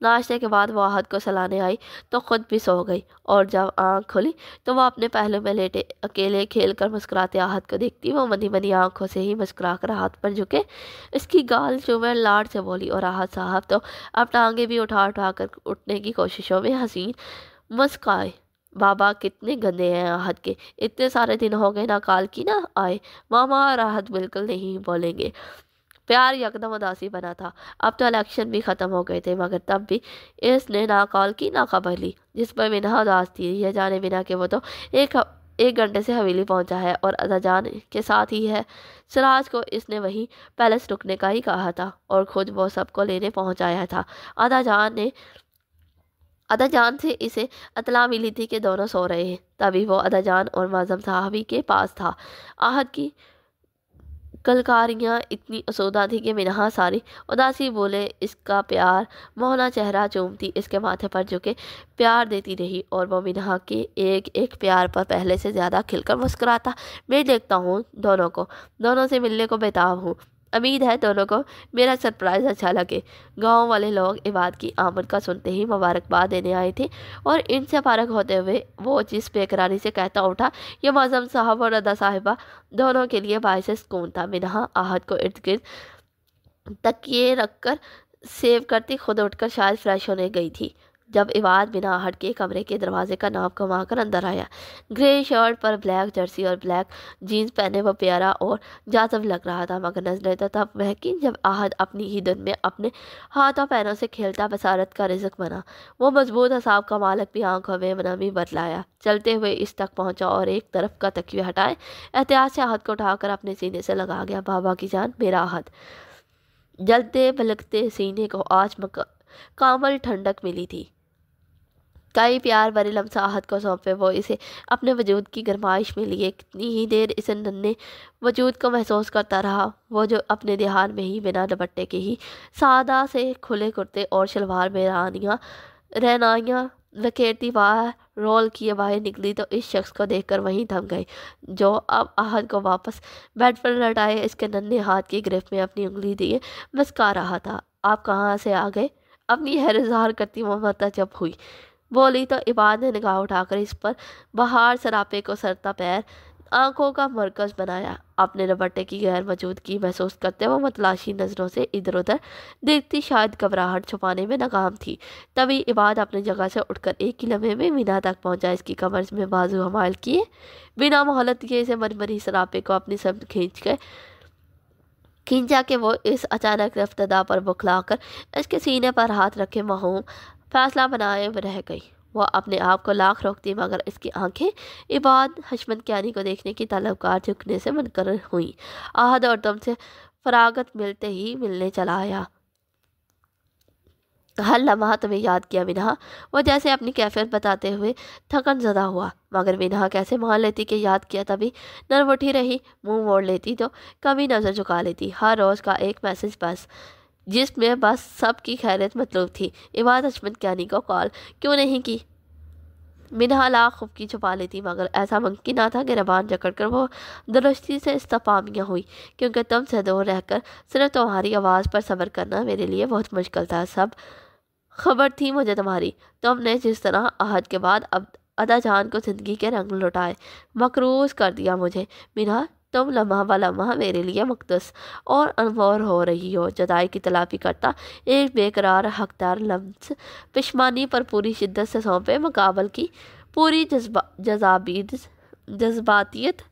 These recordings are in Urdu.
ناشتے کے بعد وہ احد کو سلانے آئی تو خود بھی سو گئی، اور جب آنکھ کھلی تو وہ اپنے پہلو میں لیٹے اکیلے کھیل کر مسکراتے احد کو دیکھتی وہ منی منی آنکھوں سے ہی مسکرا کر ہاتھ پر جھکے اس کی گال چومے لاڈ سے بولی، اور احد صاحب تو اب ٹانگیں بھی اٹھا اٹھا کر اٹھنے کی کوششوں میں حسین مسکائے۔ بابا کتنے گندے ہیں احد کے، اتنے سارے دن ہو گئے نہ کال کی نہ آئے۔ ماما اور احد بالکل نہیں بولیں گے۔ پیار یکدم اداسی بنا تھا۔ اب تو الیکشن بھی ختم ہو گئے تھے، مگر تب بھی اس نے نہ کال کی نہ خبر لی، جس پر منہا اداس تھی، یہ جانے بنا کہ وہ تو ایک گھنٹے سے حویلی پہنچا ہے اور ادا جان کے ساتھ ہی ہے۔ سراج کو اس نے وہیں پیلس رکنے کا ہی کہا تھا اور خود وہ سب کو لینے پہنچ آیا تھا۔ ادا جان سے اسے اطلاع ملی تھی کہ دونوں سو رہے ہیں، تبھی وہ ادا جان اور معظم صاحبی کے پاس تھا۔ احد کی کلکاریاں اتنی اسودہ تھی کہ منہا ساری اداسی بولے اس کا پیار موہنا چہرہ چومتی اس کے ماتھے پر جھکے پیار دیتی رہی، اور وہ منہا کے ایک ایک پیار پر پہلے سے زیادہ کھل کر مسکراتا۔ میں دیکھتا ہوں دونوں سے ملنے کو بےتاب ہوں، امید ہے دونوں کو میرا سرپرائز اچھا لگے۔ گاؤں والے لوگ عباد کی آمد کا سنتے ہی مبارکباد دینے آئے تھے، اور ان سے فارغ ہوتے ہوئے وہ جس بے قراری سے کہتا اٹھا، یہ معظم صاحب اور ادا صاحبہ دونوں کے لیے باعث سکون تھا۔ منہا احد کو ارد گرد تکیے رکھ کر سیو کرتی خود اٹھ کر شاید فریش ہونے گئی تھی، جب عباد بنا احد کے کمرے کے دروازے کا نام کما کر اندر آیا۔ گرے شرٹ پر بلیک جرسی اور بلیک جینز پہنے وہ پیارا اور جاذب لگ رہا تھا، مگر نظریں تو تب مہکی جب احد اپنی ہی دن میں اپنے ہاتھوں پیروں سے کھیلتا بصارت کا رزق بنا۔ وہ مضبوط اعصاب کا مالک بھی آنکھوں میں نمی بتلایا چلتے ہوئے اس تک پہنچا اور ایک طرف کا تکیہ ہٹائے احتیاط سے احد کو اٹھا کر اپنے سینے سے لگا گیا۔ بابا کی جان میرا احد، جلتے بلکتے سینے کو آج کامل ٹھنڈک ملی تھی۔ کئی پیار بھرے لمحہ احد کو سونپے وہ اسے اپنے وجود کی گرمائش میں لیے کتنی ہی دیر اسے ننھے وجود کو محسوس کرتا رہا، وہ جو اپنے دھیان میں ہی بنا دوپٹے کے ہی سادہ سے کھلے کرتے اور شلوار میں رعنائیاں لکیرتی باہر رول کیے باہر نکلی تو اس شخص کو دیکھ کر وہیں تھم گئی جو اب احد کو واپس بیڈ پر لٹائے اس کے ننھے ہاتھ کی گرفت میں اپنی انگلی دیے مسکا رہا تھا۔ آپ کہاں سے آ گئے؟ اپنی حیرت ظاہر کرتی وہ متعجب ہوئی بولی تو عباد نے نگاہ اٹھا کر اس پر بہار سراپے کو سرتا پیر آنکھوں کا مرکز بنایا، اپنے دوپٹے کی غیر موجودگی محسوس کرتے وہ متلاشی نظروں سے ادھر ادھر دیکھتی شاید گھبراہٹ چھپانے میں ناکام تھی۔ تبھی عباد اپنی جگہ سے اٹھ کر ایک ہی لمحے میں مینا تک پہنچا، اس کی کمر میں بازو حمائل کیے بنا مہلت کیے اسے مرمری سراپے کو اپنی سمت کھینچا کہ وہ اس اچانک رفتدا پر بکھلا کر اس کے سینے پر ہاتھ رکھے مہوم فیصلہ بنائے رہ گئی۔ وہ اپنے آپ کو لاکھ روکتی مگر اس کی آنکھیں عباد حشمت کیانی کو دیکھنے کی طلبگار جھکنے سے منقرر ہوئیں۔ احد اور دم سے فراغت ملتے ہی ملنے چلا آیا۔ ہر لمحہ تمہیں یاد کیا منہا، وہ جیسے اپنی کیفیت بتاتے ہوئے تھکن زدہ ہوا، مگر منہا کیسے مان لیتی کہ یاد کیا، تبھی نرم اٹھی رہی، منہ موڑ لیتی تو کبھی نظر جھکا لیتی۔ ہر روز کا ایک میسج بس، جس میں بس سب کی خیریت مطلوب تھی۔ عباد حشمت کیانی کو کال کیوں نہیں کی؟ منہا لاکھ خفگی چھپا لیتی، مگر ایسا ممکن نہ تھا کہ زبان جکڑ کر وہ درستی سے استفہامیہ ہوئی، کیونکہ تم سے دور رہ کر صرف تمہاری آواز پر صبر کرنا میرے لیے بہت مشکل تھا۔ سب خبر تھی مجھے تمہاری، تم نے جس طرح احد کے بعد اب ادا جان کو زندگی کے رنگ لٹائے مقروض کر دیا مجھے۔ منہا تم لمحہ بہ لمحہ میرے لیے مقدس اور انمول ہو رہی ہو۔ جدائی کی تلافی کرتا ایک بے قرار حقدار لمس پشمانی پر پوری شدت سے سونپے مقابل کی پوری جذباتیت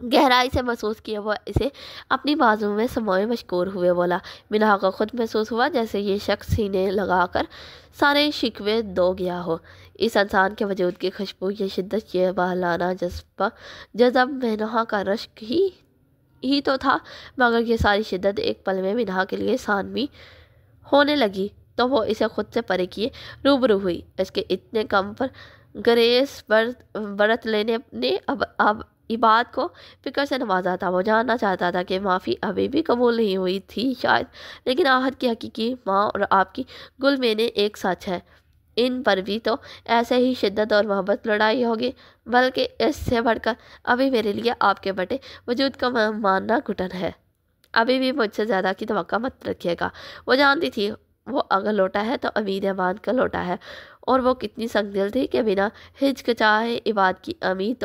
گہرائی سے محسوس کیا وہ اسے اپنی بازو میں سموئے مشکور ہوئے بولا۔ منہا کو خود محسوس ہوا جیسے یہ شخص سینے لگا کر سارے شکوے دھو گیا ہو۔ اس انسان کے وجود کی خوشبو، یہ شدت، یہ بہلانہ جذب منہا کا رشک ہی تو تھا، مگر یہ ساری شدت ایک پل میں منہا کے لیے ثانوی ہونے لگی تو وہ اسے خود سے پرے کیے روبرو ہوئی۔ اس کے اتنے کم پر گریس برت لینے نے اب عباد کو فکر سے نوازا تھا۔ وہ جاننا چاہتا تھا کہ معافی ابھی بھی قبول نہیں ہوئی تھی شاید، لیکن احد کی حقیقی ماں اور آپ کی گل میں نے ایک سچ ہے، ان پر بھی تو ایسے ہی شدت اور محبت لڑائی ہوگی، بلکہ اس سے بڑھ کر ابھی میرے لیے آپ کے بٹے وجود کا ماننا گھٹن ہے۔ ابھی بھی مجھ سے زیادہ کی توقع مت رکھیے گا۔ وہ جانتی تھی وہ اگر لوٹا ہے تو امید امان کا لوٹا ہے، اور وہ کتنی سنگ دل تھی کہ بنا ہچکچائے عباد کی امید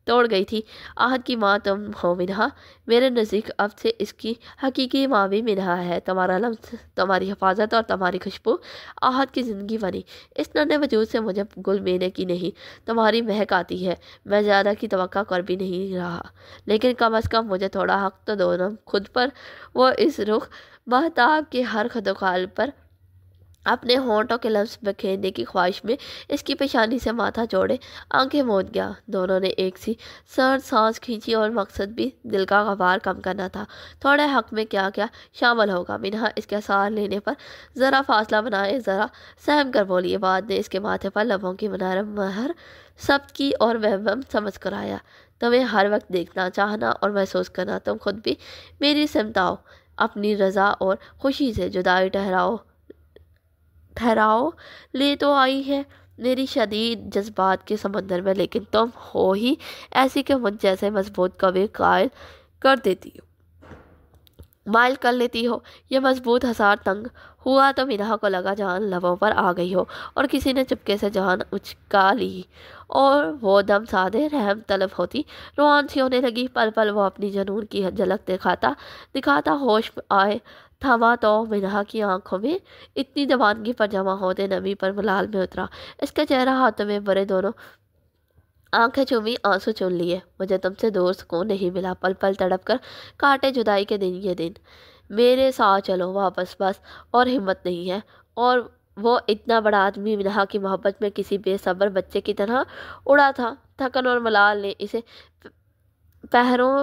توڑ گئی تھی۔ آہت کی ماں تم ہو منہا، میرے نزدیک اب سے اس کی حقیقی ماں بھی منہا ہے۔ تمہارا لمس، تمہاری حفاظت اور تمہاری خوشبو آہت کی زندگی بنی۔ اس ننھے وجود سے مجھے گل مینے کی نہیں، تمہاری مہک آتی ہے۔ میں زیادہ کی توقع کر بھی نہیں رہا، لیکن کم از کم مجھے تھوڑا حق تو دو نا خود پر۔ وہ اس رخ مہتاب کے ہر خدوخال پر اپنے ہونٹوں کے لفظ بکھیرنے کی خواہش میں اس کی پیشانی سے ماتھا جوڑے آنکھیں موند گیا۔ دونوں نے ایک سی سرد سانس کھینچی، اور مقصد بھی دل کا غبار کم کرنا تھا۔ تھوڑے حق میں کیا کیا شامل ہوگا؟ منہا اس کے سار لینے پر ذرا فاصلہ بنائے ذرا سہم کر بولی۔ بعد نے اس کے ماتھے پر لبوں کی نرم مہر ثبت کی اور وہم سمجھ کر آیا۔ تمہیں ہر وقت دیکھنا، چاہنا اور محسوس کرنا، تم خود بھی میری سمت آؤ، اپنی رضا اور خوشی سے جدائی ٹھہراؤ لے تو آئی ہے میری شدید جذبات کے سمندر میں، لیکن تم ہو ہی ایسی کہ مجھ جیسے مضبوط کبھی مائل کر لیتی ہو۔ یہ مضبوط حصار تنگ ہوا تو منہا کو لگا جان لبوں پر آ گئی ہو، اور کسی نے چپکے سے جان اچکا لی، اور وہ دم سادے رحم طلب ہوتی روان سی ہونے لگی۔ پل پل وہ اپنی جنون کی جھلک دکھاتا ہوش آئے تھما تو منہا کی آنکھوں میں اتنی دیوانگی پر جمع ہوتے نمی پر ملال میں اترا۔ اس کا چہرہ ہاتھوں میں برے دونوں آنکھیں چومی، آنسو چن لیے۔ مجھے تم سے دور سکون نہیں ملا، پل پل تڑپ کر کاٹے جدائی کے دن یہ دن۔ میرے ساتھ چلو واپس، بس اور ہمت نہیں ہے۔ اور وہ اتنا بڑا آدمی منہا کی محبت میں کسی بے صبر بچے کی طرح اڑا تھا۔ تھکن اور ملال نے اسے پہروں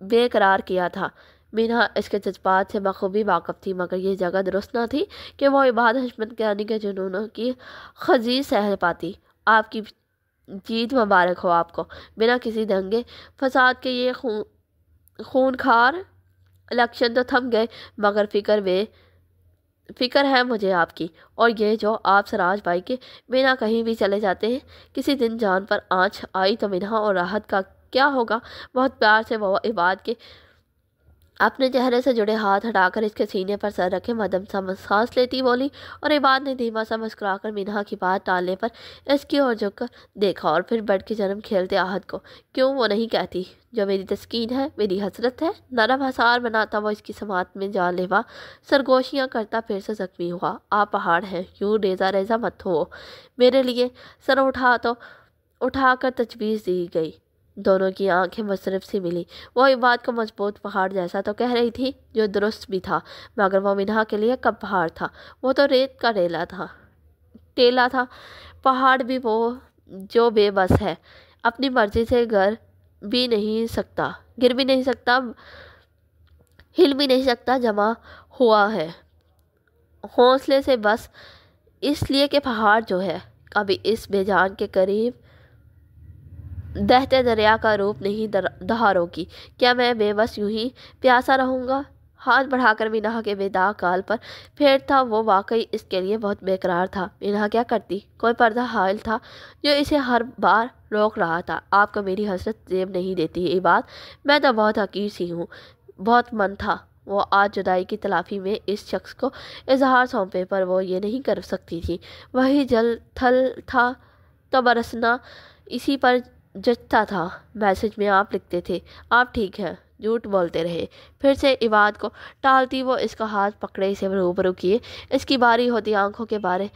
بے قرار کیا تھا۔ منہا اس کے جذبات سے بخوبی واقف تھی، مگر یہ جگہ درست نہ تھی کہ وہ عباد حشمت کرانی کے جنونوں کی خضیر سہل پاتی۔ آپ کی جیت مبارک ہو آپ کو۔ بنا کسی دنگے فساد کے یہ خونخوار الیکشن تو تھم گئے، مگر فکر ہے مجھے آپ کی، اور یہ جو آپ سراج بھائی کے بنا کہیں بھی چلے جاتے ہیں۔ کسی دن جان پر آنچ آئی تو منہا اور راحت کا کیا ہوگا؟ بہت پیار سے وہ عباد کے اپنے چہرے سے جڑے ہاتھ ہٹا کر اس کے سینے پر سر رکھے مدم سا سانس لیتی بولی، اور عباد نے دھیما سا مسکرا کر منہا کی بات ٹالنے پر اس کی اور جھک کر دیکھا، اور پھر بیٹھ کے جنم کھیلتے آہت کو کیوں وہ نہیں کہتی جو میری تسکین ہے، میری حسرت ہے۔ نرم حصار بناتا وہ اس کی سماعت میں جان لیوا سرگوشیاں کرتا پھر سے زخمی ہوا۔ آپ پہاڑ ہیں، یوں ریزہ ریزہ مت ہو میرے لیے۔ سر اٹھا کر تجویز دی گئی۔ دونوں کی آنکھیں مصرف سی ملی۔ وہ عباد کو مضبوط پہاڑ جیسا تو کہہ رہی تھی، جو درست بھی تھا، مگر وہ منہا کے لیے کب پہاڑ تھا؟ وہ تو ریت کا ٹیلا تھا۔ پہاڑ بھی وہ جو بے بس ہے، اپنی مرضی سے گر بھی نہیں سکتا، ہل بھی نہیں سکتا، جمع ہوا ہے حوصلے سے بس اس لیے کہ پہاڑ جو ہے کبھی اس بے جان کے قریب دہتے دریا کا روپ نہیں دہارو کی۔ کیا میں بے بس یوں ہی پیاسا رہوں گا؟ ہاتھ بڑھا کر منہا کے بے داغ گال پر پھیرتا وہ واقعی اس کے لیے بہت بے قرار تھا۔ منہا کیا کرتی؟ کوئی پردہ حائل تھا جو اسے ہر بار روک رہا تھا۔ آپ کو میری حسرت زیب نہیں دیتی عباد، میں تو بہت حقیر سی ہوں۔ بہت من تھا وہ آج جدائی کی تلافی میں اس شخص کو اظہار سونپے، پر وہ یہ نہیں کر سکتی تھی۔ وہی جل تھل تھا تو برسنا اسی پر جچتا تھا۔ میسج میں آپ لکھتے تھے، آپ ٹھیک ہیں؟ جھوٹ بولتے رہے۔ پھر سے عباد کو ٹالتی وہ اس کا ہاتھ پکڑے اسے روبرو کیے۔ اس کی باری ہوتی آنکھوں کے بارے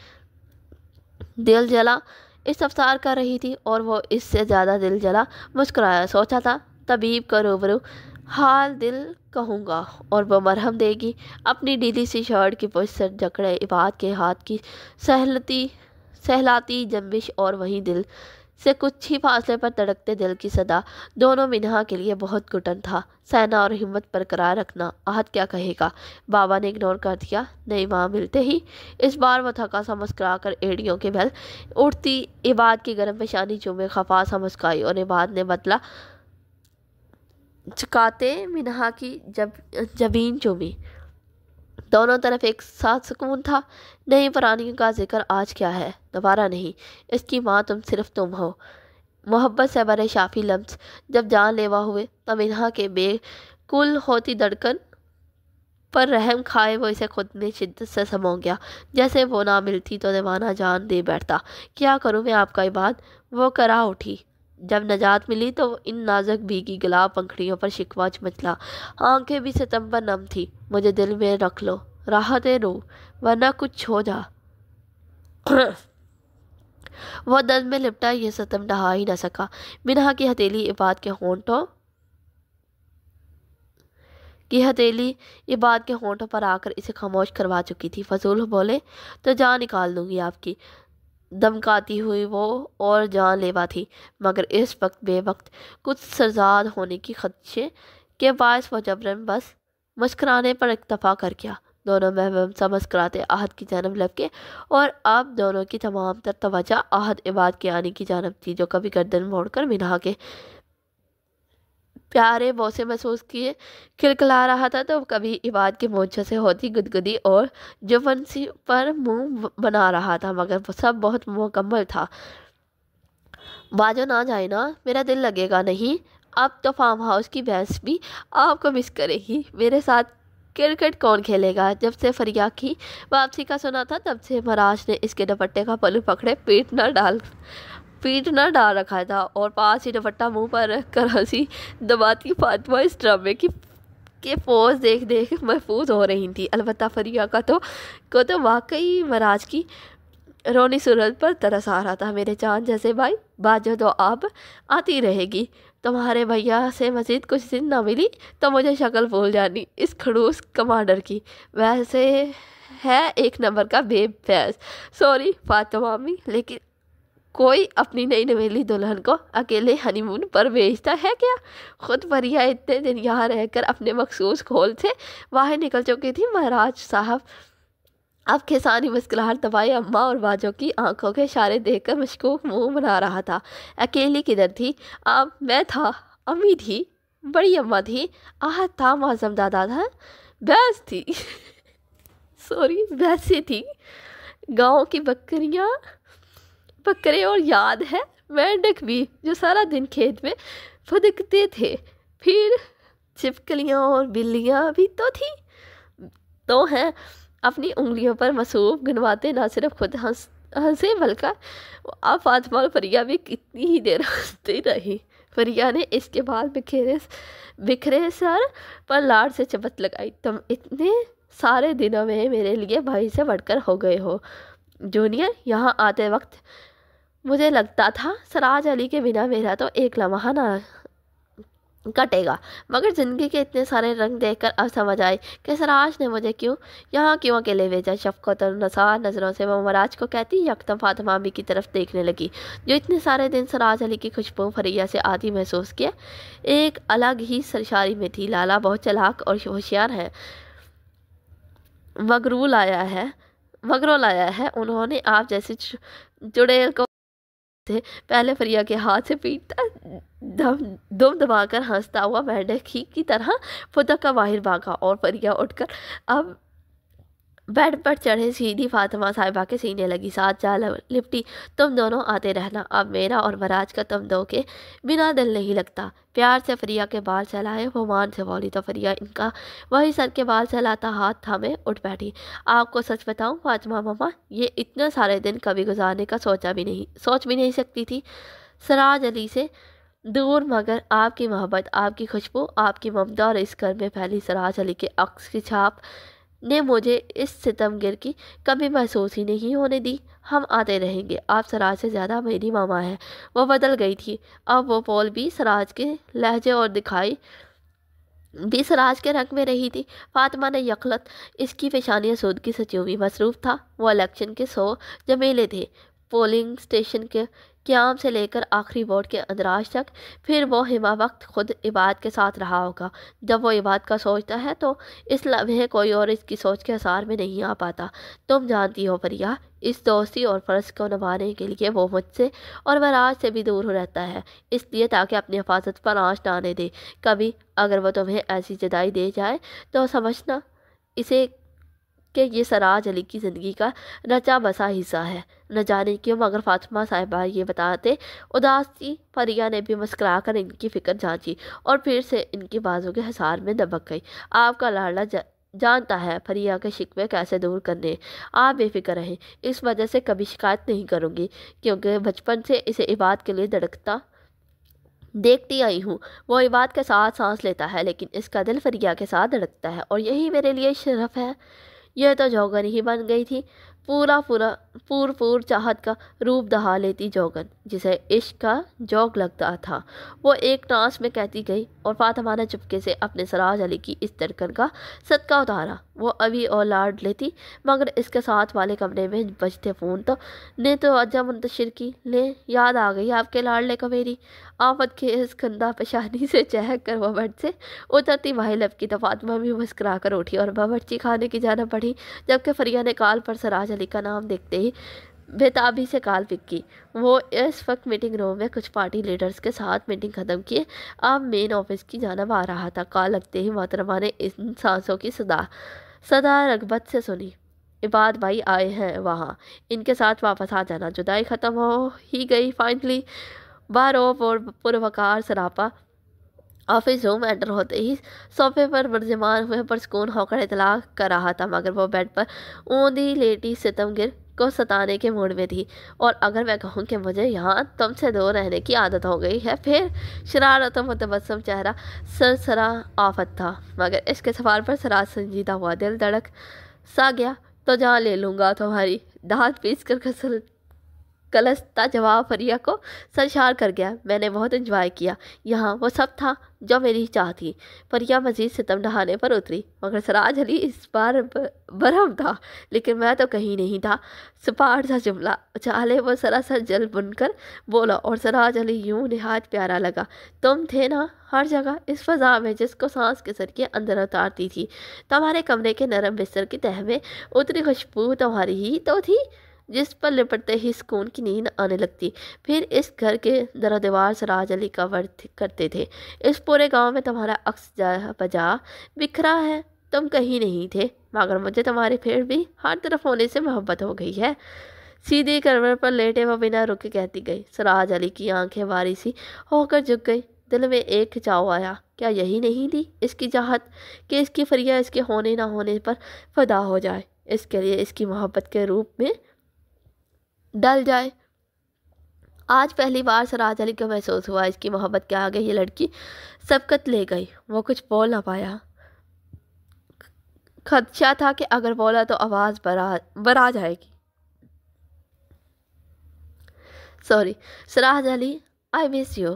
دل جلا استفسار کر رہی تھی، اور وہ اس سے زیادہ دل جلا مسکرایا۔ سوچا تھا طبیب کو روبرو حال دل کہوں گا اور وہ مرہم دے گی۔ اپنی ڈھیلی سی شرٹ کی پشت سے جکڑے عباد کے ہاتھ کی سہلاتی جنبش، اور وہیں دل سے کچھ ہی فاصلے پر تڑکتے دل کی صدا، دونوں منہا کے لیے بہت گھٹن تھا سہنا اور ہمت برقرار رکھنا۔ آہت کیا کہے گا؟ بابا نے اگنور کر دیا۔ نئی ماں ملتے ہی اس بار وہ تھکا سا مسکرا کر ایڑیوں کے بل اٹھتی عباد کی گرم پیشانی چومے خفا سا مسکرائی، اور عباد نے بدلہ چکاتے منہا کی جبین چومی۔ دونوں طرف ایک ساتھ سکون تھا۔ نہیں، پرانی کا ذکر آج کیا ہے، دوبارہ نہیں۔ اس کی ماں تم صرف تم ہو۔ محبت سے بڑے شافی لمس جب جان لیوا ہوئے تو منہا کے بے کل ہوتی دھڑکن پر رحم کھائے وہ اسے خود میں شدت سے سمو گیا، جیسے وہ نہ ملتی تو دیوانہ جان دے بیٹھتا۔ کیا کروں میں آپ کا عباد؟ وہ کرا اٹھی۔ جب نجات ملی تو ان نازک بھیگی گلاب پنکھڑیوں پر شکوہ مچلا، آنکھیں بھی ستم پر نم تھی۔ مجھے دل میں رکھ لو، راحت روح، ورنہ کچھ ہو جا۔ وہ درد میں لپٹا یہ ستم ڈھا ہی نہ سکا۔ منہا کی ہتھیلی عباد کے ہونٹوں پر آ کر اسے خاموش کروا چکی تھی۔ فضول بولے تو جان نکال دوں گی آپ کی۔ دمکاتی ہوئی وہ اور جان لیوا تھی، مگر اس وقت بے وقت کچھ سرزاد ہونے کی خدشے کے باعث وہ جبراً بس مسکرانے پر اکتفا کر گیا۔ دونوں محبوب سا مسکراتے آہت کی جانب لپکے، اور اب دونوں کی تمام تر توجہ آہت عباد کے آنے کی جانب تھی، جو کبھی گردن موڑ کر منہا کے پیارے بوسے محسوس کیے کھلکھلا رہا تھا، تو کبھی عباد کے مونچھوں سے ہوتی گدگدی اور جوفن سی پر منہ بنا رہا تھا، مگر وہ سب بہت مکمل تھا۔ باجو نہ جائے نا، میرا دل لگے گا نہیں؟ اب تو فارم ہاؤس کی بھینس بھی آپ کو مس کرے گی۔ میرے ساتھ کرکٹ کون کھیلے گا؟ جب سے فریا کی واپسی کا سنا تھا تب سے مہاراج نے اس کے دوپٹے کا پلو پکڑے پیٹ نہ ڈال رکھا تھا، اور پاس ہی دوپٹہ منہ پر رکھ کر ہنسی دباتی فاطمہ اس ڈرامے کے پوز دیکھ محفوظ ہو رہی تھی۔ البتہ فریا کو تو واقعی مہاراج کی رونی صورت پر ترس آ رہا تھا۔ میرے چاند جیسے بھائی، باجو تو آپ آتی رہے گی۔ تمہارے بھیا سے مزید کچھ دن نہ ملی تو مجھے شکل بھول جانی اس خڑوس کمانڈر کی۔ ویسے ہے ایک نمبر کا بے فیض۔ سوری فاطمہ امی، لیکن کوئی اپنی نئی نویلی دلہن کو اکیلے ہنی مون پر بھیجتا ہے کیا؟ خود فریا اتنے دن یہاں رہ کر اپنے مخصوص کھول سے باہر نکل چکی تھی۔ مہاراج صاحب اب کھسانی مسکراہٹ دبائے اماں اور باجو کی آنکھوں کے اشارے دیکھ کر مشکوک منہ بنا رہا تھا۔ اکیلی کدھر تھی؟ اب میں تھا، امی تھی، بڑی اماں تھی، آہت تھا، معظم دادا تھا، بھینس تھی سوری بھینسیں تھی، گاؤں کی بکرے، اور یاد ہے مینڈک بھی جو سارا دن کھیت میں پھدکتے تھے، پھر چھپکلیاں اور بلیاں بھی تو ہیں۔ اپنی انگلیوں پر مصحوف گنواتے نہ صرف خود ہنسے بلکہ اب فاطمہ اور فریا بھی کتنی ہی دیر ہنستی رہی۔ فریا نے اس کے بعد بکھرے سر پر لاڈ سے چپت لگائی۔ تم اتنے سارے دنوں میں میرے لیے بھائی سے بڑھ کر ہو گئے ہو جونیئر۔ یہاں آتے وقت مجھے لگتا تھا سراج علی کے بنا میرا تو ایک لمحہ نہ کٹے گا، مگر زندگی کے اتنے سارے رنگ دیکھ کر اب سمجھ آئے کہ سراج نے مجھے یہاں کیوں اکیلے بھیجا۔ شفقت اور نثار نظروں سے وہ مہاراج کو کہتی یکدم فاطمہ امی کی طرف دیکھنے لگی، جو اتنے سارے دن سراج علی کی خوشبو فریا سے آتی محسوس کیے ایک الگ ہی سرشاری میں تھی۔ لالا بہت چلاک اور ہوشیار ہے، مگرو لایا ہے انہوں نے آپ جیسے چڑیل کو پہلے فریا کے ہاتھ سے پیٹتا دم دبا کر ہنستا ہوا مینڈک ہی کی طرح پھدک کر باہر بھاگا، اور فریا اٹھ کر اب بیڈ پر چڑھے سیدھی فاطمہ صاحبہ کے سینے لگی، ساتھ جا لپٹی۔ تم دونوں آتے رہنا، اب میرا اور مہاراج کا تم دو کے بنا دل نہیں لگتا۔ پیار سے فریا کے بال سہلائے وہ مان سے بولی تو فریا ان کا وہی سر کے بال سہلاتا ہاتھ تھامے اٹھ بیٹھی۔ آپ کو سچ بتاؤں فاطمہ ماما، یہ اتنے سارے دن کبھی گزارنے کا سوچ بھی نہیں سکتی تھی سراج علی سے دور، مگر آپ کی محبت، آپ کی خوشبو، آپ کی ممتا اور اس گھر میں پھیلی سراج علی کے عکس کی چھاپ نے مجھے اس ستم گر کی کبھی محسوس ہی نہیں ہونے دی۔ ہم آتے رہیں گے، آپ سراج سے زیادہ میری ماما ہے۔ وہ بدل گئی تھی، اب وہ پول بھی سراج کے لہجے اور دکھائی بھی سراج کے رنگ میں رہی تھی۔ فاطمہ نے یکلت اس کی پیشانیاں سودگی سے چومی۔ مصروف تھا وہ الیکشن کے 100 جمیلے تھے، پولنگ اسٹیشن کے قیام سے لے کر آخری ووٹ کے اندراج تک۔ پھر وہ ہمہ وقت خود عباد کے ساتھ رہا ہوگا۔ جب وہ عباد کا سوچتا ہے تو اس لمحے کوئی اور اس کی سوچ کے اثار میں نہیں آ پاتا۔ تم جانتی ہو فریا، اس دوستی اور فرض کو نبھانے کے لیے وہ مجھ سے اور مہاراج سے بھی دور رہتا ہے، اس لیے تاکہ اپنی حفاظت پر آنچ نہ آنے دے۔ کبھی اگر وہ تمہیں ایسی جدائی دے جائے تو سمجھنا اسے کہ یہ سراج علی کی زندگی کا رچا بسا حصہ ہے۔ نہ جانے کیوں مگر فاطمہ صاحبہ یہ بتاتے اداس تھی۔ فریا نے بھی مسکرا کر ان کی فکر جانچی اور پھر سے ان کی بازو کے حصار میں دبک گئی۔ آپ کا لاڈلا جانتا ہے فریہ کے شکوے کیسے دور کرنے۔ آپ بے فکر رہیں، اس وجہ سے کبھی شکایت نہیں کروں گی، کیونکہ بچپن سے اسے عباد کے لیے دھڑکتا دیکھتی آئی ہوں۔ وہ عباد کے ساتھ سانس لیتا ہے، لیکن اس کا دل فریہ کے ساتھ دھڑکتا ہے، اور یہی میرے لیے شرف ہے۔ یہ تو جوگن ہی بن گئی تھی، پور چاہت کا روپ دہا لیتی جوگن، جسے عشق کا جوگ لگتا تھا۔ وہ ایک ٹرانس میں کہتی گئی، اور فاطمہ نے چپکے سے اپنے سراج علی کی اس دھڑکن کا صدقہ اتارا۔ وہ ابھی اور لاڈ لیتی، مگر اس کے ساتھ والے کمرے میں بجتے فون نے تو توجہ منتشر کی۔ لے، یاد آ گئی آپ کے لاڈلے کو میری۔ آفت کے اس گندہ پیشانی سے چہک کر وہ بیڈ سے اترتی باہی لپکی تو فاطمہ بھی مسکرا کر اٹھی اور باورچی خانے کی جانب بڑھی، جبکہ فریہ نے کال پر سراج علی کا نام دیکھتے ہی بےتابی سے کال پک کی۔ وہ اس وقت میٹنگ روم میں کچھ پارٹی لیڈرز کے ساتھ میٹنگ ختم کیے اب مین آفس کی جانب آ رہا تھا۔ کال لگتے ہی محترمہ نے ان سانسوں کی صدا رغبت سے سنی۔ عباد بھائی آئے ہیں وہاں، ان کے ساتھ واپس آ جانا۔ جدائی ختم ہو ہی گئی فائنلی۔ باروب اور پروقار سراپا آفس روم انٹر ہوتے ہی صوفے پر برجمان ہوئے پرسکون ہو کر اطلاع کر رہا تھا، مگر وہ بیڈ پر اوندھی لیٹی ستمگر کو ستانے کے موڈ میں تھی۔ اور اگر میں کہوں کہ مجھے یہاں تم سے دور رہنے کی عادت ہو گئی ہے، پھر شرارت و متبسم چہرہ سرسرا آفت تھا، مگر اس کے سوال پر سراج سنجیدہ ہوا۔ دل دھڑک سا گیا تو جان لے لوں گا تمہاری، دانت پیس کر کلستا جواب فریہ کو سرشار کر گیا۔ میں نے بہت انجوائے کیا یہاں، وہ سب تھا جو میری چاہ تھی۔ فریہ مزید ستم ڈھانے پر اتری، مگر سراج علی اس بار برہم تھا، لیکن میں تو کہیں نہیں تھا۔ سپاٹ سا جملہ، چالے وہ سراسر جل بن کر بولا، اور سراج علی یوں نہایت پیارا لگا۔ تم تھے نا ہر جگہ، اس فضا میں جس کو سانس کے ذریعے اندر اتارتی تھی۔ تمہارے کمرے کے نرم بستر کی تہہ میں اتری خوشبو تمہاری ہی تو تھی، جس پر لپٹتے ہی سکون کی نیند آنے لگتی۔ پھر اس گھر کے در و دیوار سراج علی کا ورد کرتے تھے۔ اس پورے گاؤں میں تمہارا عکس جا بجا بکھرا ہے، تم کہیں نہیں تھے، مگر مجھے تمہارے پھر بھی ہر طرف ہونے سے محبت ہو گئی ہے۔ سیدھی کروٹ پر لیٹے وہ بنا رکے کہتی گئی۔ سراج علی کی آنکھیں باری سی ہو کر جھک گئی، دل میں ایک کھچاؤ آیا۔ کیا یہی نہیں تھی اس کی چاہت کہ اس کی فریہ اس کے ہونے نہ ہونے پر فدا ہو جائے، اس کے لیے اس کی محبت کے روپ میں ڈل جائے؟ آج پہلی بار سراج علی کو محسوس ہوا اس کی محبت کے آگے یہ لڑکی سبقت لے گئی۔ وہ کچھ بول نہ پایا، خدشہ تھا کہ اگر بولا تو آواز برا جائے گی۔ Sorry Siraj Ali, I miss you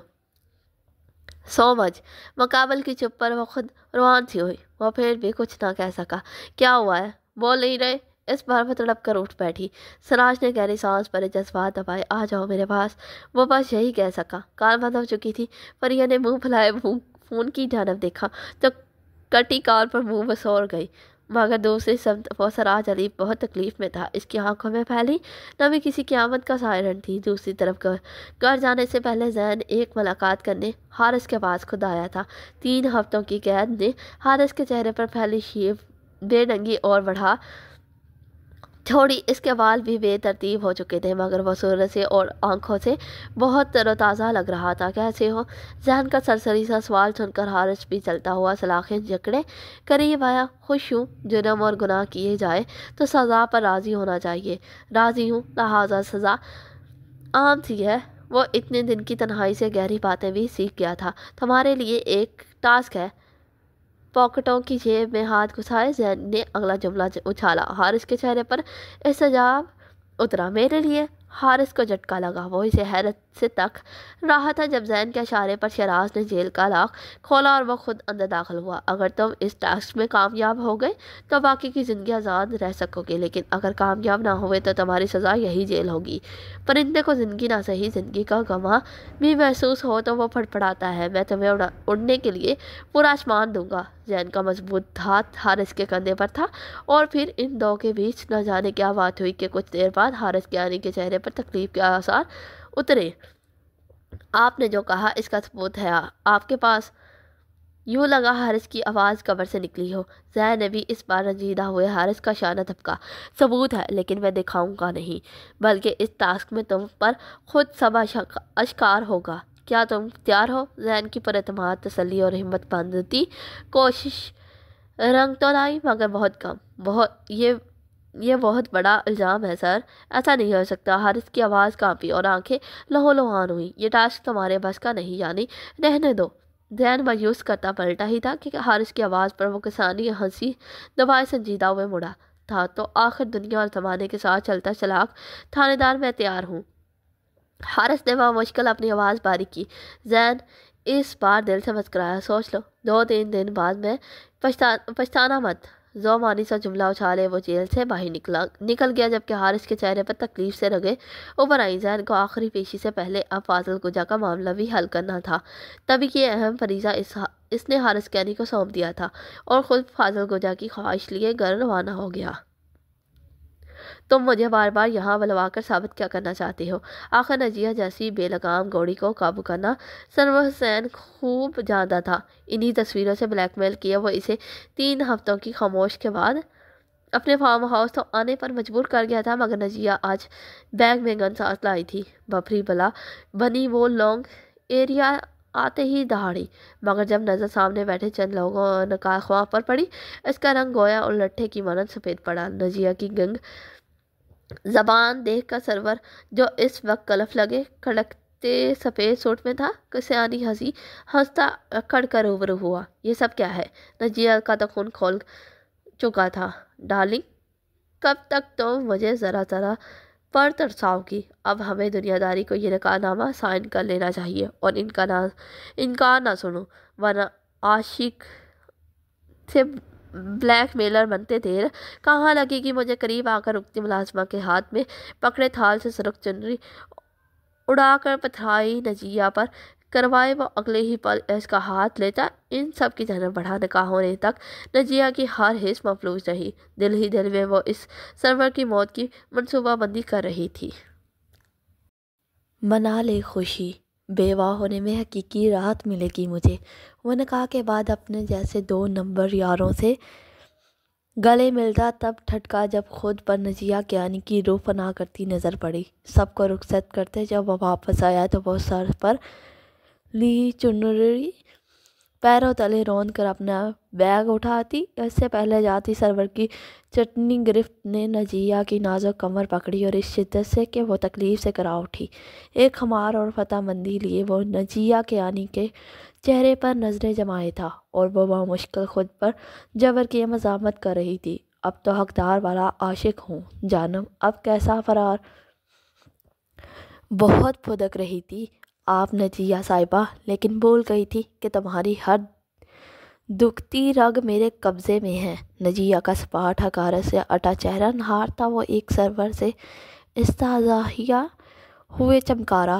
so much. مقابل کی چپ پر وہ خود روان سی ہوئی، وہ پھر بھی کچھ نہ کہہ سکا۔ کیا ہوا ہے؟ بول نہیں رہے؟ اس بار وہ تڑپ کر اٹھ بیٹھی۔ سراج نے گہری سانس بھرے جذبات دبائے۔ آ جاؤ میرے پاس، وہ بس یہی کہہ سکا۔ کال بند ہو چکی تھی۔ فریہ نے منہ پھلائے فون کی جانب دیکھا تو کٹی کال پر منہ بسور گئی، مگر دوسری سمت وہ سراج علی بہت تکلیف میں تھا۔ اس کی آنکھوں میں پھیلی نمی کسی قیامت کا سائرن تھی۔ دوسری طرف گھر جانے سے پہلے زین ایک ملاقات کرنے حارث کے پاس خود آیا تھا۔ 3 ہفتوں کی قید نے حارث کے چہرے پر پھیلی شیب بے ڈنگی اور بڑھا چھوڑی۔ اس کے بال بھی بے ترتیب ہو چکے تھے، مگر وہ صورت سے اور آنکھوں سے بہت تر و تازہ لگ رہا تھا۔ کیسے ہو؟ ذہن کا سرسری سا سوال سن کر حارث بھی چلتا ہوا سلاخیں جکڑے قریب آیا۔ خوش ہوں، جرم اور گناہ کیے جائے تو سزا پر راضی ہونا چاہیے۔ راضی ہوں، لہٰذا سزا عام سی ہے۔ وہ اتنے دن کی تنہائی سے گہری باتیں بھی سیکھ گیا تھا۔ تمہارے لیے ایک ٹاسک ہے۔ پاکٹوں کی جیب میں ہاتھ گھسائے زین نے اگلا جملہ اچھالا۔ حارث کے چہرے پر احتجاج اترا۔ میرے لیے؟ حارث کو جھٹکا لگا۔ وہ اسے حیرت سے تک رہا تھا جب زین کے اشارے پر شہراز نے جیل کا لاک کھولا اور وہ خود اندر داخل ہوا۔ اگر تم اس ٹاسک میں کامیاب ہو گئے تو باقی کی زندگی آزاد رہ سکو گے، لیکن اگر کامیاب نہ ہوئے تو تمہاری سزا یہی جیل ہوگی۔ پرندے کو زندگی نہ صحیح زندگی کا گماں بھی محسوس ہو تو وہ پھڑپڑاتا ہے۔ میں تمہیں اڑنے کے لیے پورا آسمان دوں گا۔ زین کا مضبوط ہاتھ حارث کے کندھے پر تھا، اور پھر ان دو کے بیچ نہ جانے کیا بات ہوئی کہ کچھ دیر بعد حارث کے آنے کے چہرے پر تکلیف کے آثار اترے۔ آپ نے جو کہا اس کا ثبوت ہے آپ کے پاس؟ یوں لگا حارث کی آواز قبر سے نکلی ہو۔ زین نے بھی اس بار رنجیدہ ہوئے حارث کا شانہ دھپکا۔ ثبوت ہے، لیکن میں دکھاؤں گا نہیں، بلکہ اس ٹاسک میں تم پر خود سب اشکار ہوگا۔ کیا تم تیار ہو؟ زین کی پر اعتماد تسلی اور ہمت بندتی کوشش رنگ تو لائی مگر بہت کم. یہ بہت بڑا الزام ہے سر. ایسا نہیں ہو سکتا. حارث کی آواز کانپی اور آنکھیں لہو لہان ہوئی. یہ ٹاسک تمہارے بس کا نہیں یعنی رہنے دو. ذہن مایوس کرتا پلٹا ہی تھا کہ حارث کی آواز پر وہ کسانی ہنسی دبائے سنجیدہ ہوئے مڑا تھا. تو آخر دنیا اور زمانے کے ساتھ چلتا چلاک تھانے دار میں تیار ہوں. حارث نے مشکل اپنی آواز باریک کی. ذہن اس بار دل سے مسکرایا. سوچ لو 2-3 دن بعد میں پچھتانا مت. زومانی سا جملہ اچھالے وہ جیل سے باہر نکل گیا جبکہ حارث کے چہرے پر تکلیف سے رگیں ابھر آئیں. ذہن کو آخری پیشی سے پہلے اب فاضل گوجا کا معاملہ بھی حل کرنا تھا. تبھی یہ اہم فریضہ اس نے حارث کینی کو سونپ دیا تھا اور خود فاضل گوجا کی خواہش لیے گھر روانہ ہو گیا. تم مجھے بار بار یہاں بلوا کر ثابت کیا کرنا چاہتے ہو؟ آخر نجیہ جیسی بے لگام گوڑی کو قابو کرنا سرور حسین خوب جانتا تھا. انہی تصویروں سے بلیک میل کیا وہ اسے 3 ہفتوں کی خاموش کے بعد اپنے فارم ہاؤس تو آنے پر مجبور کر گیا تھا. مگر نجیہ آج بیگ میں گن ساتھ لائی تھی. بپری بلا بنی وہ لانگ ایریا آتے ہی دہاڑی. مگر جب نظر سامنے بیٹھے چند لوگوں نکاح خواہ پر پڑی اس کا رنگ گویا اور لٹھے کی مانند سفید پڑا. نجیہ کی گنگ زبان دیکھ کر سرور جو اس وقت کلف لگے کھڑکتے سفید سوٹ میں تھا کسیانی ہنستا کھڑ کر روبرو ہوا. یہ سب کیا ہے؟ نجیہ کا تو خون کھول چکا تھا. ڈارلنگ کب تک تم مجھے ذرا پر ترساؤ گی؟ اب ہمیں دنیا داری کو یہ نکاح نامہ سائن کر لینا چاہیے اور انکار نہ سنو ورنہ عاشق سے بلیک میلر بنتے دیر کہاں لگے گی. مجھے قریب آ کر رکتی ملازمہ کے ہاتھ میں پکڑے تھال سے سرخ چنری اڑا کر پتھرائی نجیہ پر کروائے وہ اگلے ہی پل اس کا ہاتھ لیتا. ان سب کی جنم بڑھا نکاح ہونے تک نجیہ کی ہر حص مفلوج رہی. دل ہی دل میں وہ اس سرور کی موت کی منصوبہ بندی کر رہی تھی. منا لے خوشی بیوہ ہونے میں حقیقی راحت ملے گی مجھے. وہ نکاح کے بعد اپنے جیسے 2 نمبر یاروں سے گلے ملتا تب ٹھٹکا جب خود پر نجیہ کیانی کی روح فنا کرتی نظر پڑی. سب کو رخصت کرتے جب وہ واپس آیا تو وہ سر پر لی چنری پیروں تلے روند کر اپنا بیگ اٹھاتی. اس سے پہلے جاتی سرور کی چٹنی گرفت نے نجیہ کی نازک کمر پکڑی اور اس شدت سے کہ وہ تکلیف سے کرا اٹھی. ایک خمار اور فتح مندی لیے وہ نجیہ کیانی کے چہرے پر نظریں جمائے تھا اور وہ بمشکل خود پر جبر کی مزاحمت کر رہی تھی. اب تو حقدار والا عاشق ہوں جانم. اب کیسا فرار؟ بہت پھدک رہی تھی آپ نجیہ صاحبہ لیکن بھول گئی تھی کہ تمہاری ہر دکھتی رگ میرے قبضے میں ہے. نجیہ کا سپاٹ حقارت سے اٹا چہرہ نہار تھا. وہ ایک سرور سے استہزائیہ ہوئے چمکارا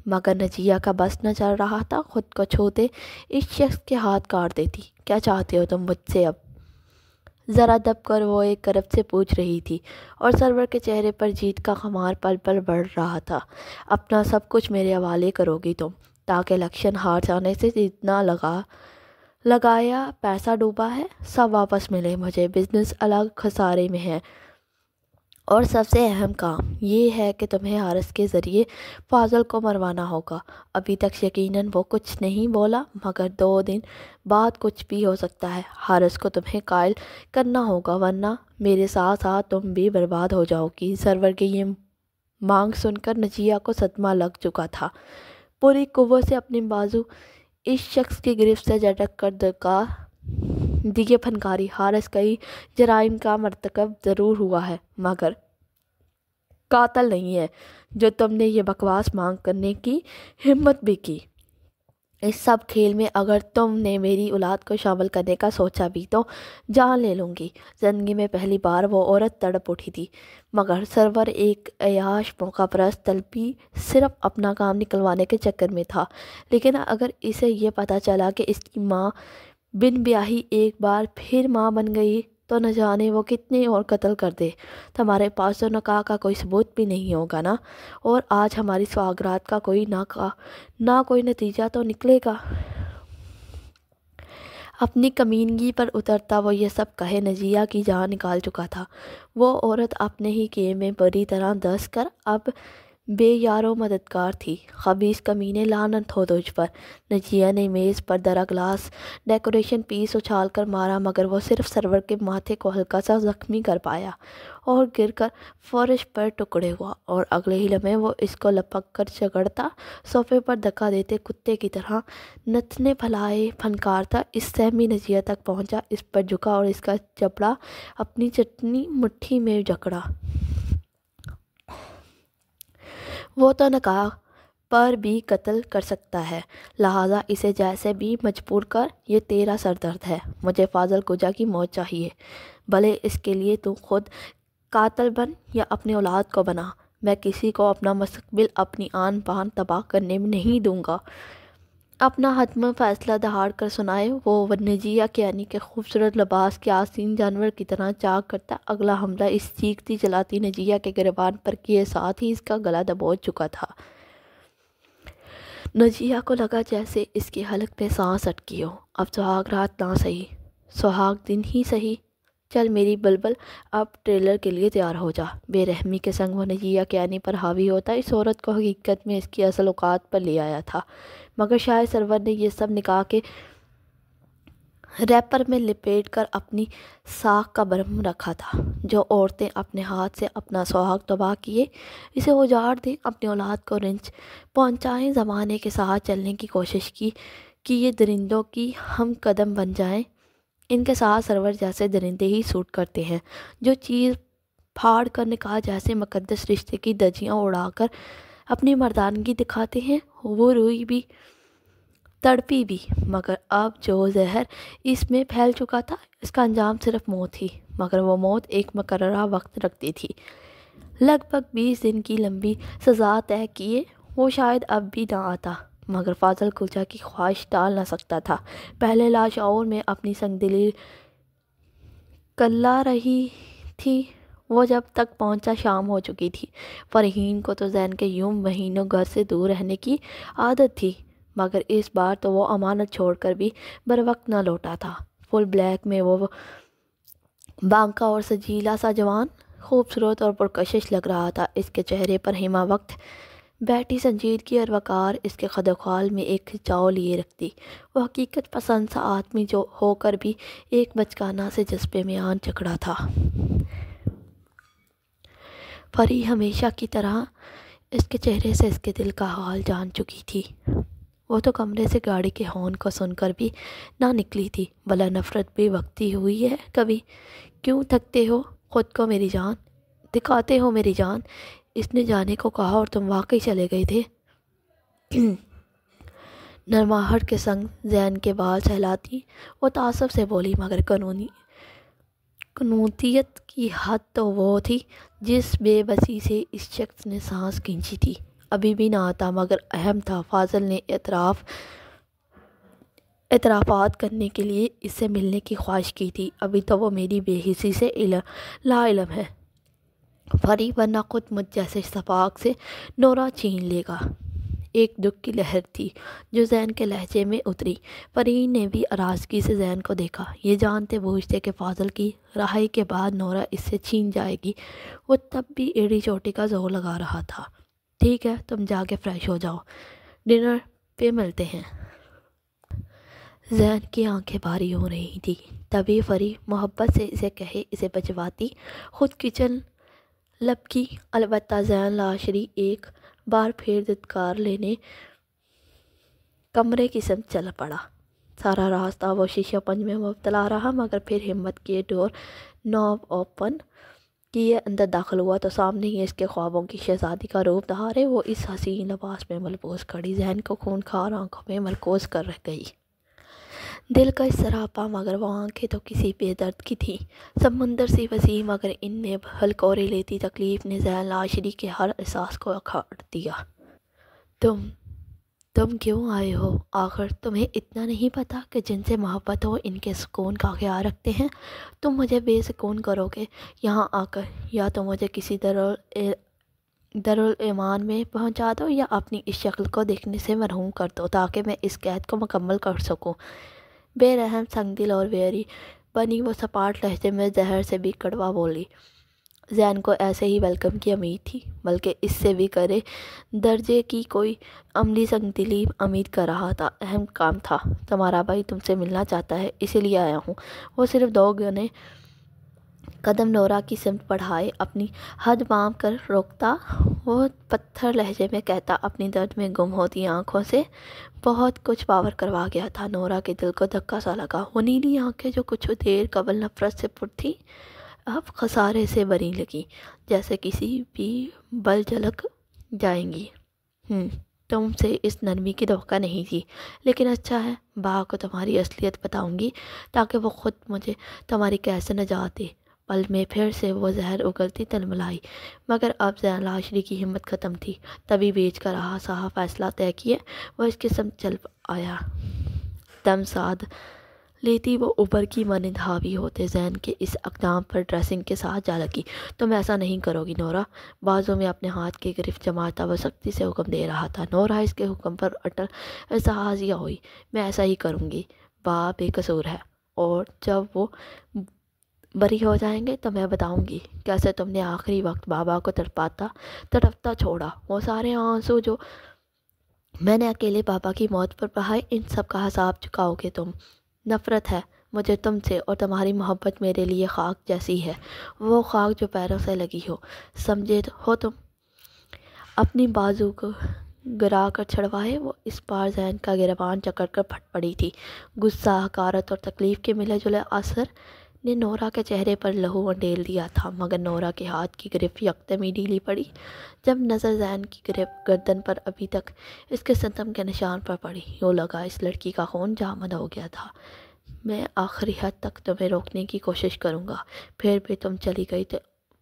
مگر نجیہ کا بس نہ چل رہا تھا. خود کو چھوتے اس شخص کے ہاتھ کاٹ دیتی. کیا چاہتے ہو تم مجھ سے اب؟ ذرا دب کر وہ ایک کرب سے پوچھ رہی تھی اور سرور کے چہرے پر جیت کا خمار پل پل بڑھ رہا تھا. اپنا سب کچھ میرے حوالے کرو گی تم تاکہ الیکشن ہار جانے سے جتنا لگایا پیسہ ڈوبا ہے سب واپس ملے مجھے. بزنس الگ خسارے میں ہے اور سب سے اہم کام یہ ہے کہ تمہیں حارث کے ذریعے فاضل کو مروانا ہوگا. ابھی تک یقیناً وہ کچھ نہیں بولا مگر 2 دن بعد کچھ بھی ہو سکتا ہے. حارث کو تمہیں قائل کرنا ہوگا ورنہ میرے ساتھ ساتھ تم بھی برباد ہو جاؤ گی. سرور کی یہ مانگ سن کر نجیہ کو صدمہ لگ چکا تھا. پوری قوت سے اپنی بازو اس شخص کی گرفت سے جھٹک کر دکا دیے پھنکاری. حارث کئی جرائم کا مرتکب ضرور ہوا ہے مگر قاتل نہیں ہے. جو تم نے یہ بکواس مانگ کرنے کی ہمت بھی کی اس سب کھیل میں اگر تم نے میری اولاد کو شامل کرنے کا سوچا بھی تو جان لے لوں گی. زندگی میں پہلی بار وہ عورت تڑپ اٹھی تھی مگر سرور ایک عیاش موقع پرست طلبی صرف اپنا کام نکلوانے کے چکر میں تھا. لیکن اگر اسے یہ پتہ چلا کہ اس کی ماں بن بیاہی ایک بار پھر ماں بن گئی تو نہ جانے وہ کتنے اور قتل کر دے. تمہارے پاس تو نکاح کا کوئی ثبوت بھی نہیں ہوگا نا اور آج ہماری سواگرات کا نہ کوئی نتیجہ تو نکلے گا. اپنی کمینگی پر اترتا وہ یہ سب کہے نجیہ کی جان نکال چکا تھا. وہ عورت اپنے ہی کیے میں بری طرح دس کر اب بے یار و مددگار تھی۔ خبیث کمینے، لعنت ہو تجھ پر۔ نجیہ نے میز پر درا گلاس ڈیکوریشن پیس اچھال کر مارا، مگر وہ صرف سرور کے ماتھے کو ہلکا سا زخمی کر پایا اور گر کر فرش پر ٹکڑے ہوا، اور اگلے ہی لمحے وہ اس کو لپک کر جگڑتا صوفے پر دھکا دیتے کتے کی طرح نتنے پھلائے پھنکارتا اس سہمی نجیہ تک پہنچا، اس پر جھکا اور اس کا جبڑا اپنی چٹنی مٹھی میں جکڑا۔ وہ تو نکاح پر بھی قتل کر سکتا ہے، لہٰذا اسے جیسے بھی مجبور کر، یہ تیرا سر درد ہے۔ مجھے فاضل کوجا کی موت چاہیے، بھلے اس کے لیے تو خود قاتل بن یا اپنی اولاد کو بنا۔ میں کسی کو اپنا مستقبل اپنی آن بان تباہ کرنے میں نہیں دوں گا۔ اپنا حتم فیصلہ دہاڑ کر سنائے وہ نجیہ کیانی کے خوبصورت لباس کے آستین جانور کی طرح چاک کرتا اگلا حملہ اس چیختی چلاتی نجیہ کے گریبان پر کیے ساتھ ہی اس کا گلا دبوچ چکا تھا۔ نجیہ کو لگا جیسے اس کی حلق پہ سانس اٹکی ہو۔ اب سہاگ رات نہ سہی، سہاگ دن ہی سہی۔ چل میری بلبل، اب ٹریلر کے لیے تیار ہو جا۔ بے رحمی کے سنگ وہ نجیہ کیانی پر حاوی ہوتا اس عورت کو حقیقت میں اس کی اصل اوقات پر لے آیا تھا، مگر شاید سرور نے یہ سب نکاح کے ریپر میں لپیٹ کر اپنی ساکھ کا برہم رکھا تھا۔ جو عورتیں اپنے ہاتھ سے اپنا سہاگ تباہ کیے، اسے اجاڑ دیں، اپنی اولاد کو رنج پہنچائیں، زمانے کے ساتھ چلنے کی کوشش کی کہ یہ درندوں کی ہم قدم بن جائیں، ان کے ساتھ سرور جیسے درندے ہی سوٹ کرتے ہیں، جو چیز پھاڑ کر نکاح جیسے مقدس رشتے کی دھجیاں اڑا کر اپنی مردانگی دکھاتے ہیں۔ وہ روئی بھی، تڑپی بھی، مگر اب جو زہر اس میں پھیل چکا تھا اس کا انجام صرف موت تھی، مگر وہ موت ایک مقررہ وقت رکھتی تھی، لگ بھگ 20 دن کی لمبی سزا طے کیے۔ وہ شاید اب بھی نہ آتا، مگر فاضل کوجا کی خواہش ٹال نہ سکتا تھا۔ پہلے لاشعور میں اپنی سنگ دلی کللا رہی تھی، وہ جب تک پہنچا شام ہو چکی تھی۔ فرحین کو تو زین کے یوں مہینوں گھر سے دور رہنے کی عادت تھی، مگر اس بار تو وہ امانت چھوڑ کر بھی بروقت نہ لوٹا تھا۔ فل بلیک میں وہ بانکا اور سجیلا سا جوان خوبصورت اور پرکشش لگ رہا تھا۔ اس کے چہرے پر ہما وقت بیٹھی سنجیدگی اور وقار اس کے خد و خال میں ایک کھنچاؤ لیے رکھتی۔ وہ حقیقت پسند سا آدمی جو ہو کر بھی ایک بچکانہ سے جذبے میں آن چکھڑا تھا۔ پری ہمیشہ کی طرح اس کے چہرے سے اس کے دل کا حال جان چکی تھی۔ وہ تو کمرے سے گاڑی کے ہارن کو سن کر بھی نہ نکلی تھی۔ بلا نفرت بھی وقتی ہوئی ہے کبھی؟ کیوں تھکتے ہو خود کو میری جان، دکھاتے ہو میری جان؟ اس نے جانے کو کہا اور تم واقعی چلے گئے تھے۔ نرماہٹ کے سنگ زین کے بال سہلاتی وہ تعصب سے بولی، مگر قنوتیت کی حد تو وہ تھی جس بے بسی سے اس شخص نے سانس کھینچی تھی۔ ابھی بھی نہ آتا، مگر اہم تھا۔ فاضل نے اعترافات کرنے کے لیے اس سے ملنے کی خواہش کی تھی۔ ابھی تو وہ میری بے حسی سے لا علم ہے فری، ورنہ خود مجھ جیسے سفاک سے نورا چھین لے گا۔ ایک دکھ کی لہر تھی جو زین کے لہجے میں اتری۔ فرین نے بھی ناراضگی سے زین کو دیکھا، یہ جانتے بوجھتے کہ فاضل کی رہائی کے بعد نورا اس سے چھین جائے گی۔ وہ تب بھی ایڑی چوٹی کا زور لگا رہا تھا۔ ٹھیک ہے، تم جا کے فریش ہو جاؤ، ڈنر پہ ملتے ہیں۔ زین کی آنکھیں بھاری ہو رہی تھی، تبھی فری محبت سے اسے کہے اسے بچواتی خود کچن لپکی۔ البتہ زین لاشری ایک بار پھر دھتکار لینے کمرے کی سمت چل پڑا۔ سارا راستہ وہ شیشہ پنج میں مبتلا رہا، مگر پھر ہمت کیے ڈور نوب اوپن کیے اندر داخل ہوا تو سامنے ہی اس کے خوابوں کی شہزادی کا روپ دھارے وہ اس حسین لباس میں ملبوس کھڑی زین کو خونخوار آنکھوں میں مرکوز کر رہ گئی۔ دل کا اس سراپا، مگر وہ آنکھیں تو کسی بے درد کی تھیں، سمندر سی وسیع، مگر ان میں ہلکورے لیتی تکلیف نے زین لاشری کے ہر احساس کو اکھاڑ دیا۔ تم کیوں آئے ہو؟ آخر تمہیں اتنا نہیں پتا کہ جن سے محبت ہو ان کے سکون کا خیال رکھتے ہیں؟ تم مجھے بے سکون کرو گے یہاں آ کر، یا تو مجھے کسی دارالایمان میں پہنچا دو یا اپنی اس شکل کو دیکھنے سے محروم کر دو تاکہ میں اس قید کو مکمل کر سکوں۔ بے رحم، سنگ دل اور ویری بنی وہ سپاٹ لہجے میں زہر سے بھی کڑوا بولی۔ زین کو ایسے ہی ویلکم کی امید تھی، بلکہ اس سے بھی کرے درجے کی کوئی عملی تبدیلی امید کر رہا تھا۔ اہم کام تھا، تمہارا بھائی تم سے ملنا چاہتا ہے، اسی لیے آیا ہوں۔ وہ صرف 2 قدم نورا کی سمت بڑھائے، اپنی حد بام کر روکتا۔ وہ پتھر لہجے میں کہتا، اپنی درد میں گم ہوتی آنکھوں سے بہت کچھ باور کروا گیا تھا۔ نورا کے دل کو دھکا سا لگا۔ وہ نیلی آنکھیں جو کچھ دیر قبل نفرت سے پر تھی، اب خسارے سے بری لگی، جیسے کسی بھی بل جھلک جائیں گی۔ تم سے اس نرمی کی توقع نہیں تھی، لیکن اچھا ہے، با کو تمہاری اصلیت بتاؤں گی تاکہ وہ خود مجھے تمہاری کیسے نجات دے۔ پل میں پھر سے وہ زہر اگلتی تلملائی، مگر اب زین العاشری کی ہمت ختم تھی۔ تبھی بیچ کا رہا صاحب فیصلہ طے کیے وہ اس کی سمت چل آیا۔ دم ساتھ لیتی وہ اوپر کی مانند حاوی ہوتے زین کے اس اقدام پر ڈریسنگ کے ساتھ جا لگی۔ تم ایسا نہیں کرو گی نورا، بازوں میں اپنے ہاتھ کی گرفت جماتا وہ سختی سے حکم دے رہا تھا۔ نورا اس کے حکم پر اٹل ارتحاضیہ ہوئی۔ میں ایسا ہی کروں گی، با بے قصور ہے، اور جب وہ بری ہو جائیں گے تو میں بتاؤں گی کیسے تم نے آخری وقت بابا کو تڑپتا چھوڑا۔ وہ سارے آنسو جو میں نے اکیلے بابا کی موت پر بہائے، ان سب کا حساب چکاؤ گے تم۔ نفرت ہے مجھے تم سے، اور تمہاری محبت میرے لیے خاک جیسی ہے، وہ خاک جو پیروں سے لگی ہو، سمجھے ہو تم؟ اپنی بازو کو گرا کر چھڑوائے وہ اس بار زین کا گریبان جکڑ کر پھٹ پڑی تھی۔ غصہ، حقارت اور تکلیف کے ملے جلے اثر نے نورا کے چہرے پر لہو انڈیل دیا تھا، مگر نورا کے ہاتھ کی گرفت یکدم ڈھیلی پڑی جب نظر زین کی گردن پر ابھی تک اس کے ستم کے نشان پر پڑی۔ یوں لگا اس لڑکی کا خون جامد ہو گیا تھا۔ میں آخری حد تک تمہیں روکنے کی کوشش کروں گا، پھر بھی تم چلی گئی تو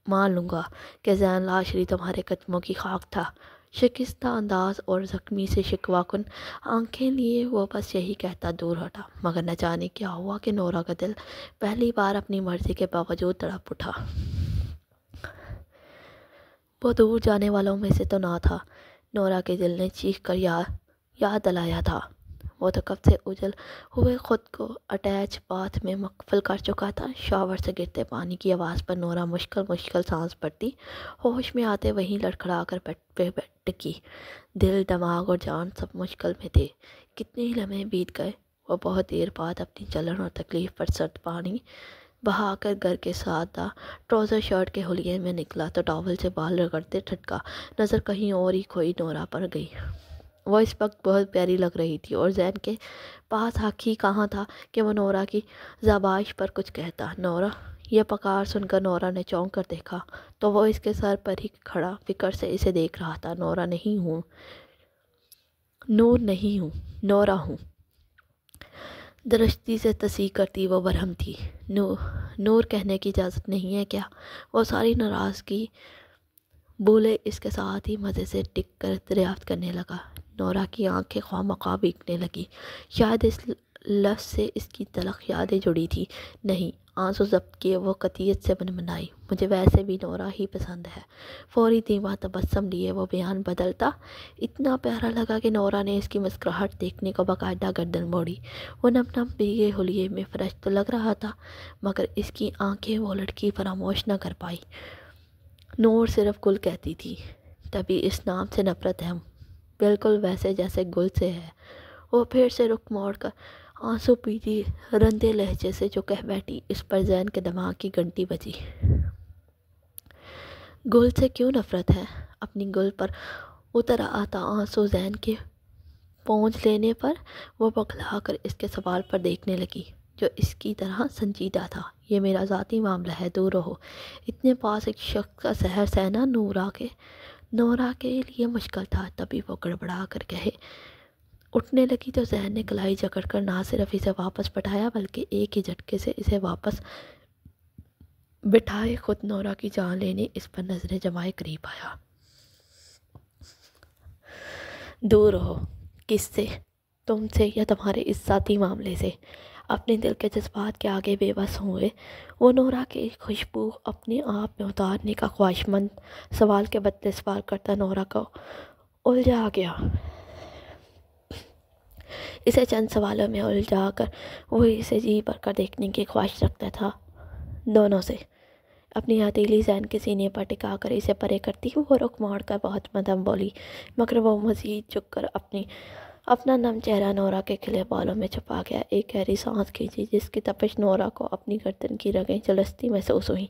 مان لوں گا کہ زین العاشری تمہارے قدموں کی خاک تھا۔ شکستہ انداز اور زخمی سے شکوہ کن آنکھیں لیے وہ بس یہی کہتا دور ہٹا، مگر نہ جانے کیا ہوا کہ نورا کا دل پہلی بار اپنی مرضی کے باوجود تڑپ اٹھا۔ وہ دور جانے والوں میں سے تو نہ تھا، نورا کے دل نے چیخ کر یاد دلایا تھا۔ وہ تو کب سے اجل ہوئے خود کو اٹیچ باتھ میں مقفل کر چکا تھا۔ شاور سے گرتے پانی کی آواز پر نورا مشکل سانس پڑتی، ہوش میں آتے وہیں لڑکھڑا کر بیڈ پہ ٹکی۔ دل، دماغ اور جان سب مشکل میں تھے۔ کتنے ہی لمحے بیت گئے۔ وہ بہت دیر بعد اپنی جلن اور تکلیف پر سرد پانی بہا کر گھر کے سادہ ٹراؤزر شرٹ کے حلیے میں نکلا تو ٹاول سے بال رگڑتے ٹھٹکا، نظر کہیں اور ہی کھوئی نورا پر گئی۔ وہ اس وقت بہت پیاری لگ رہی تھی، اور زین کے پاس حق ہی کہاں تھا کہ وہ نورا کی زابائش پر کچھ کہتا۔ نورا! یہ پکار سن کر نورا نے چونک کر دیکھا تو وہ اس کے سر پر ہی کھڑا فکر سے اسے دیکھ رہا تھا۔ نور نہیں ہوں، نورا ہوں، درشتی سے تصحیح کرتی وہ برہم تھی۔ نور کہنے کی اجازت نہیں ہے کیا؟ وہ ساری ناراضگی بھولے اس کے ساتھ ہی مزے سے ٹک کر دریافت کرنے لگا۔ نورا کی آنکھیں خواہ مخواہ بھیگنے لگی۔ شاید اس لفظ سے اس کی تلخ یادیں جڑی تھی۔ نہیں، آنسو ضبط کیے وہ قطعیت سے بنائی، مجھے ویسے بھی نورا ہی پسند ہے۔ فوری دھیما تبسم لیے وہ بیان بدلتا۔ اتنا پیارا لگا کہ نورا نے اس کی مسکراہٹ دیکھنے کو باقاعدہ گردن موڑی۔ وہ نم بھیگے حلیے میں فریش تو لگ رہا تھا، مگر اس کی آنکھیں وہ لڑکی فراموش نہ کر پائی۔ نور صرف گل کہتی تھی، تبھی اس نام سے نفرت ہے، بالکل ویسے جیسے گل سے ہے۔ وہ پھر سے رخ موڑ کر آنسو پیتی رندے لہجے سے جو کہہ بیٹھی، اس پر زین کے دماغ کی گھنٹی بجی۔ گل سے کیوں نفرت ہے؟ اپنی گل پر اتر آتا آنسو زین کے پہنچ لینے پر وہ بکھلا کر اس کے سوال پر دیکھنے لگی جو اس کی طرح سنجیدہ تھا۔ یہ میرا ذاتی معاملہ ہے، دور رہو۔ اتنے پاس ایک شخص کا سحر سہنا نورا کے لیے مشکل تھا۔ تبھی وہ گڑبڑا کر کہے اٹھنے لگی تو زین نے کلائی جکڑ کر نہ صرف اسے واپس بٹھایا بلکہ ایک ہی جھٹکے سے اسے واپس بٹھائے خود نورا کی جان لینے اس پر نظریں جمائے قریب آیا۔ دور رہو، کس سے؟ تم سے یا تمہارے اس ذاتی معاملے سے؟ اپنے دل کے جذبات کے آگے بے بس ہوئے وہ نورا کی خوشبو اپنے آپ میں اتارنے کا خواہشمند سوال کے بدلے سوال کرتا نورا کو الجھا گیا۔ اسے چند سوالوں میں الجھا کر وہ اسے جی بھر کر دیکھنے کی خواہش رکھتا تھا، دونوں سے۔ اپنی ہتھیلی زین کے سینے پر ٹکا کر اسے پرے کرتی وہ رخ موڑ کر بہت مدھم بولی، مگر وہ مزید جھک کر اپنا نم چہرہ نورا کے کھلے بالوں میں چھپا گیا۔ ایک گہری سانس کھینچی جس کی تپش نورا کو اپنی گردن کی رگیں جلستی محسوس ہوئیں۔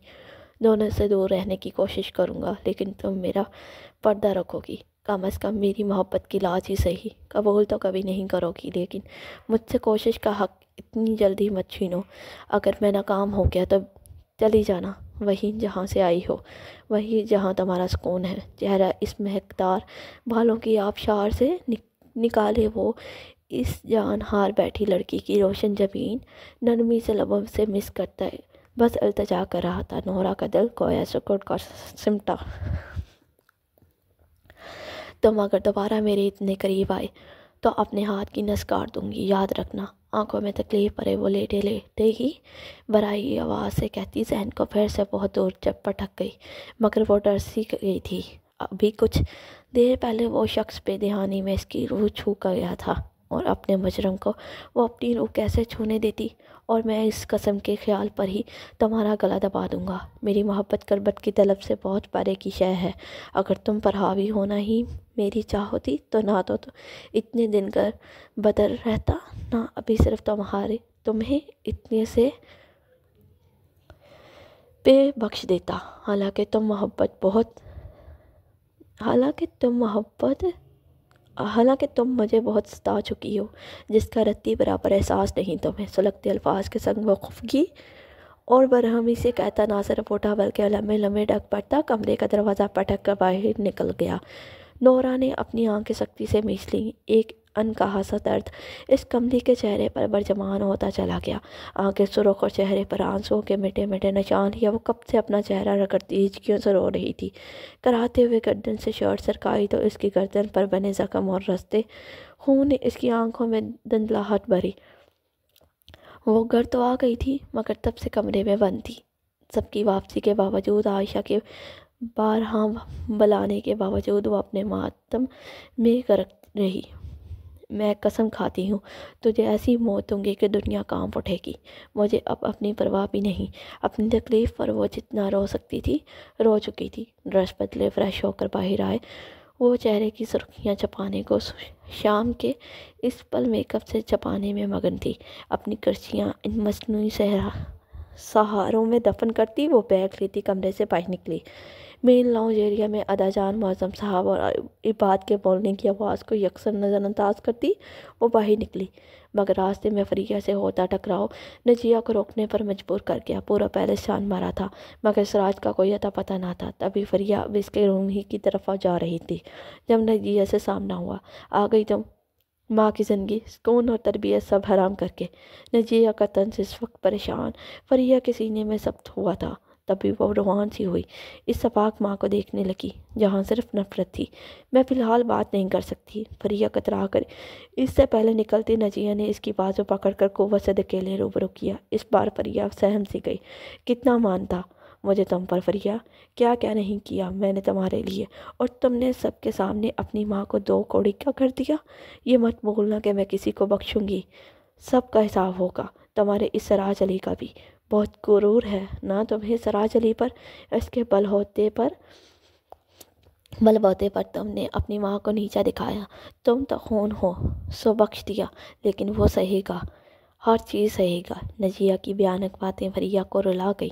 دونوں سے دور رہنے کی کوشش کروں گا لیکن تم میرا پردہ رکھو گی، کم از کم میری محبت کی لاج ہی صحیح۔ قبول تو کبھی نہیں کرو گی لیکن مجھ سے کوشش کا حق اتنی جلدی مت چھینو۔ اگر میں ناکام ہو گیا تو چلی جانا وہیں جہاں سے آئی ہو، وہیں جہاں تمہارا سکون ہے۔ چہرہ اس مہکدار بالوں کی آبشار سے نکالے وہ اس جان ہار بیٹھی لڑکی کی روشن جبین نرمی سے لبوں سے مس کرتا ہے، بس التجا کر رہا تھا۔ نورا کا دل گویا سکڑ کر سمٹا۔ تم اگر دوبارہ میرے اتنے قریب آئے تو اپنے ہاتھ کی نس کاٹ دوں گی، یاد رکھنا۔ آنکھوں میں تکلیف پڑے وہ لیٹے ہی برائی آواز سے کہتی ذہن کو پھر سے بہت دور پٹک گئی، مگر وہ ڈر سی گئی تھی۔ ابھی کچھ دیر پہلے وہ شخص بے دہانی میں اس کی روح چھو گیا تھا اور اپنے مجرم کو وہ اپنی روح کیسے چھونے دیتی؟ اور میں اس قسم کے خیال پر ہی تمہارا گلا دبا دوں گا۔ میری محبت کربت کی طلب سے بہت پرے کی شے ہے۔ اگر تم پر حاوی ہونا ہی میری چاہ ہوتی تو نہ تو اتنے دن کر بدر رہتا، نہ ابھی صرف تمہیں اتنے سے پہ بخش دیتا۔ حالانکہ تم مجھے بہت ستا چکی ہو جس کا رتی برابر احساس نہیں تمہیں۔ سلگتے الفاظ کے سنگ وہ خفگی اور برہمی سے کہتا نہ صرف اٹھا بلکہ لمحے لمحے ڈگ پڑتا کمرے کا دروازہ پٹک کر باہر نکل گیا۔ نورا نے اپنی آنکھیں سختی سے میچ لیں۔ ایک انکہا سا درد اس کملی کے چہرے پر برجمان ہوتا چلا گیا۔ آنکھیں سرخ اور چہرے پر آنسوؤں کے مٹے مٹے نشان لیا۔ وہ کب سے اپنا چہرہ رگڑتی ہچکیوں سے رو رہی تھی۔ کراہتے ہوئے گردن سے شرٹ سرکائی تو اس کی گردن پر بنے زخم اور رستے خون نے اس کی آنکھوں میں دھندلاہٹ بھری۔ وہ گھر تو آ گئی تھی مگر تب سے کمرے میں بند تھی۔ سب کی واپسی کے باوجود، عائشہ کے بارہا بلانے کے باوجود وہ اپنے ماتم میں غرق رہی۔ میں قسم کھاتی ہوں تجھے ایسی موت دوں گی کہ دنیا کانپ اٹھے گی۔ مجھے اب اپنی پرواہ بھی نہیں۔ اپنی تکلیف پر وہ جتنا رو سکتی تھی رو چکی تھی۔ ڈریس بدلے فریش ہو کر باہر آئے وہ چہرے کی سرخیاں چھپانے کو شام کے اس پل میک اپ سے چھپانے میں مگن تھی۔ اپنی کرچیاں ان مصنوعی سہاروں میں دفن کرتی وہ بیگ لیتی کمرے سے باہر نکلی۔ مین لاؤنج ایریا میں ادا جان معظم صاحب اور عباد کے بولنے کی آواز کو یکسر نظر انداز کرتی وہ باہر نکلی، مگر راستے میں فریہ سے ہوتا ٹکراؤ نجیہ کو روکنے پر مجبور کر گیا۔ پورا پیلس چھان مارا تھا مگر سراج کا کوئی اتا پتہ نہ تھا۔ تبھی فریہ اب اس کے روم ہی کی طرف جا رہی تھی جب نجیہ سے سامنا ہوا۔ آ گئی تم، ماں کی زندگی، سکون اور تربیت سب حرام کر کے۔ نجیہ کا طنز اس وقت پریشان فریہ کے سینے میں ضبط ہوا تھا۔ تبھی وہ روان سی ہوئی، اس سپاک ماں کو دیکھنے لگی جہاں صرف نفرت تھی۔ میں فی الحال بات نہیں کر سکتی، فریہ کترا کر اس سے پہلے نکلتی نجیہ نے اس کی بازو پکڑ کر قوت سے دھکیلے روبرو کیا۔ اس بار فریہ سہم سی گئی۔ کتنا مان تھا مجھے تم پر فریہ، کیا کیا نہیں کیا میں نے تمہارے لیے، اور تم نے سب کے سامنے اپنی ماں کو دو کوڑی کا کر دیا۔ یہ مت بھولنا کہ میں کسی کو بخشوں گی، سب کا حساب ہوگا، تمہارے اس سراج علی کا بھی۔ بہت غرور ہے نا تمہیں سراج علی پر، اس کے بل بوتے پر تم نے اپنی ماں کو نیچا دکھایا۔ تم تو خون ہو سو بخش دیا، لیکن وہ سہے گا، ہر چیز سہے گا۔ نجیہ کی بھیانک باتیں فریہ کو رلا گئی۔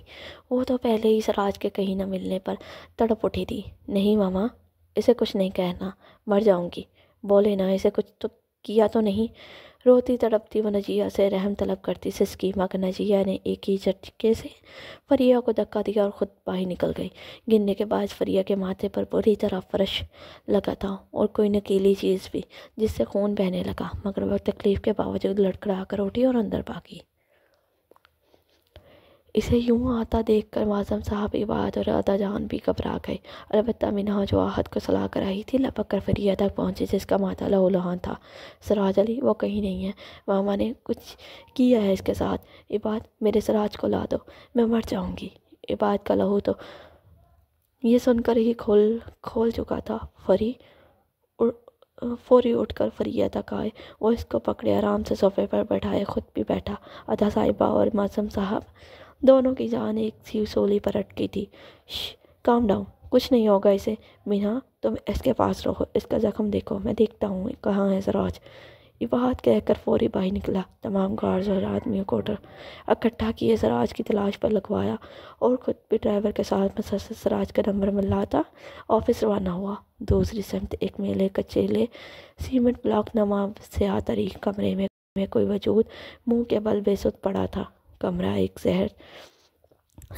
وہ تو پہلے ہی سراج کے کہیں نہ ملنے پر تڑپ اٹھی تھی۔ نہیں ماما، اسے کچھ نہیں کہنا، مر جاؤں گی، بولے نا، اسے کچھ تو کیا تو نہیں۔ روتی تڑپتی وہ نجیہ سے رحم طلب کرتی سسکی، مگر نجیہ نے ایک ہی جھٹکے سے فریہ کو دھکا دیا اور خود باہر نکل گئی۔ گرنے کے بعد فریہ کے ماتھے پر بری طرح فرش لگا تھا اور کوئی نکیلی چیز بھی جس سے خون بہنے لگا، مگر وہ تکلیف کے باوجود لڑکھڑا کر اٹھی اور اندر بھاگی۔ اسے یوں آتا دیکھ کر معظم صاحب، عباد اور ادا جان بھی گھبرا گئے۔ البتہ منہا جو آہت کو سلا کر آئی تھی لپک کر فریہ تک پہنچی جس کا ماتھا لہو لہان تھا۔ سراج علی وہ کہیں نہیں ہے، ماما نے کچھ کیا ہے اس کے ساتھ۔ عباد، میرے سراج کو لا دو، میں مر جاؤں گی۔ عباد کا لہو تو یہ سن کر ہی کھول چکا تھا۔ فوری اٹھ کر فریہ تک آئے، وہ اس کو پکڑے آرام سے صوفے پر بیٹھائے، خود بھی بیٹھا۔ ادا صاحبہ اور معظم صاحب دونوں کی جان ایک سی سولی پر اٹکی تھی۔ کام ڈاؤن، کچھ نہیں ہوگا اسے۔ مینا تم اس کے پاس رہو، اس کا زخم دیکھو، میں دیکھتا ہوں کہاں ہے سراج۔ یہ بات کہہ کر فوری باہر نکلا۔ تمام گارڈز اور آدمیوں کو اکٹھا کیے، سراج کی تلاش پر لگوایا اور خود بھی ڈرائیور کے ساتھ مسلسل سراج کا نمبر ملاتا آفس روانہ ہوا۔ دوسری سمت ایک میلے کچیلے سیمنٹ بلاک نما سیاہ تاریخ کمرے میں کوئی وجود منہ کے بل بے سود پڑا تھا۔ کمرہ ایک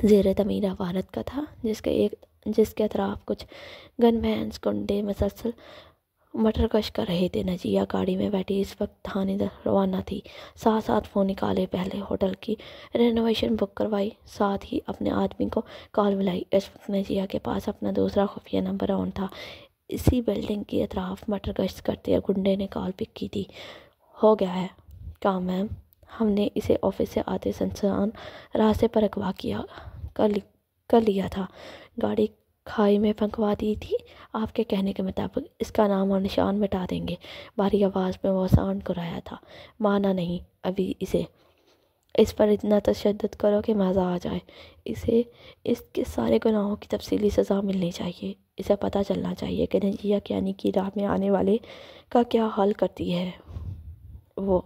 زیر تعمیر عمارت کا تھا، جس کے اطراف کچھ گن مینز گنڈے مسلسل مٹر کش کر رہے تھے۔ نجیہ گاڑی میں بیٹھی اس وقت تھانے روانہ تھی۔ ساتھ فون نکالے، پہلے ہوٹل کی رینوویشن بک کروائی، ساتھ ہی اپنے آدمی کو کال ملائی۔ اس وقت نجیہ کے پاس اپنا دوسرا خفیہ نمبر آن تھا۔ اسی بلڈنگ کے اطراف مٹر گشت کرتے گنڈے نے کال پک کی تھی۔ ہو گیا ہے کام میم، ہم نے اسے آفس سے آتے سنسان راستے پر اغوا کر لیا تھا، گاڑی کھائی میں پھنکوا دی تھی۔ آپ کے کہنے کے مطابق اس کا نام اور نشان مٹا دیں گے۔ بھاری آواز میں وہ سانڈ کرایا تھا۔ مانا نہیں، ابھی اس پر اتنا تشدد کرو کہ مزہ آ جائے۔ اس کے سارے گناہوں کی تفصیلی سزا ملنی چاہیے۔ اسے پتہ چلنا چاہیے کہ نجیہ کیانی کی راہ میں آنے والے کا کیا حال کرتی ہے۔ وہ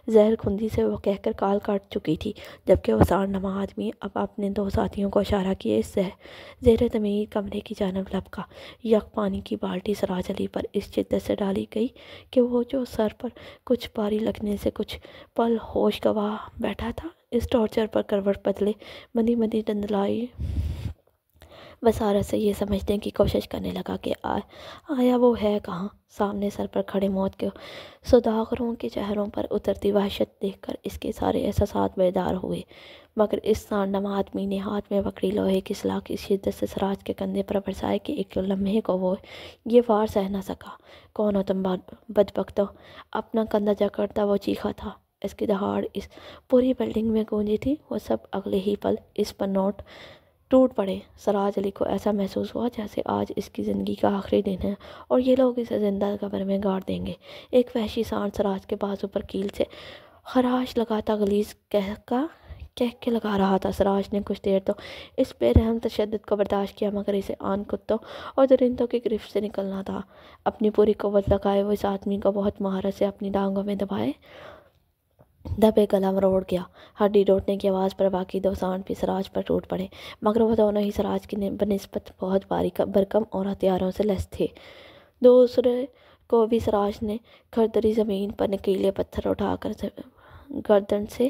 زہر کھندی سے وہ کہہ کر کال کاٹ چکی تھی، جبکہ وہ سانڈ نما آدمی اب اپنے دو ساتھیوں کو اشارہ کیے اس زیر تعمیر کمرے کی جانب لپکا۔ یک پانی کی بالٹی سراج علی پر اس شدت سے ڈالی گئی کہ وہ جو سر پر کچھ باری لگنے سے کچھ پل ہوش گوا بیٹھا تھا، اس ٹارچر پر کروٹ بدلے مندی دندلائی بصارت سے یہ سمجھنے کی کوشش کرنے لگا کہ آیا وہ ہے کہاں۔ سامنے سر پر کھڑے موت کے سوداگروں کے چہروں پر اترتی وحشت دیکھ کر اس کے سارے احساسات بیدار ہوئے، مگر اس سانڈ نما آدمی نے ہاتھ میں پکڑی لوہے کی سلاخ اس شدت سے سراج کے کندھے پر برسائی کہ ایک لمحے کو وہ یہ وار سہ نہ سکا۔ کون ہو تم بدبختو؟ اپنا کندھا جکڑتا وہ چیخا تھا۔ اس کی دہاڑ اس پوری بلڈنگ میں گونجی تھی۔ وہ سب اگلے ہی پل اس پر نوٹ ٹوٹ پڑے۔ سراج علی کو ایسا محسوس ہوا جیسے آج اس کی زندگی کا آخری دن ہے اور یہ لوگ اسے زندہ قبر میں گاڑ دیں گے۔ ایک وحشی سانڈ سراج کے بازو پر کیل سے خراش لگاتا غلیظ کہہ کے لگا رہا تھا۔ سراج نے کچھ دیر تو اس بے رحم تشدد کو برداشت کیا، مگر اسے آن کتوں اور درندوں کی گرفت سے نکلنا تھا۔ اپنی پوری قوت لگائے وہ اس آدمی کو بہت مہارت سے اپنی ٹانگوں میں دبے گلا مروڑ گیا۔ ہڈی ٹوٹنے کی آواز پر باقی دو سانڈ بھی سراج پر ٹوٹ پڑے، مگر وہ دونوں ہی سراج کی بنسبت بہت برکم اور ہتھیاروں سے لیس تھے۔ دوسرے کو بھی سراج نے کھردری زمین پر نکیلے پتھر اٹھا کر گردن سے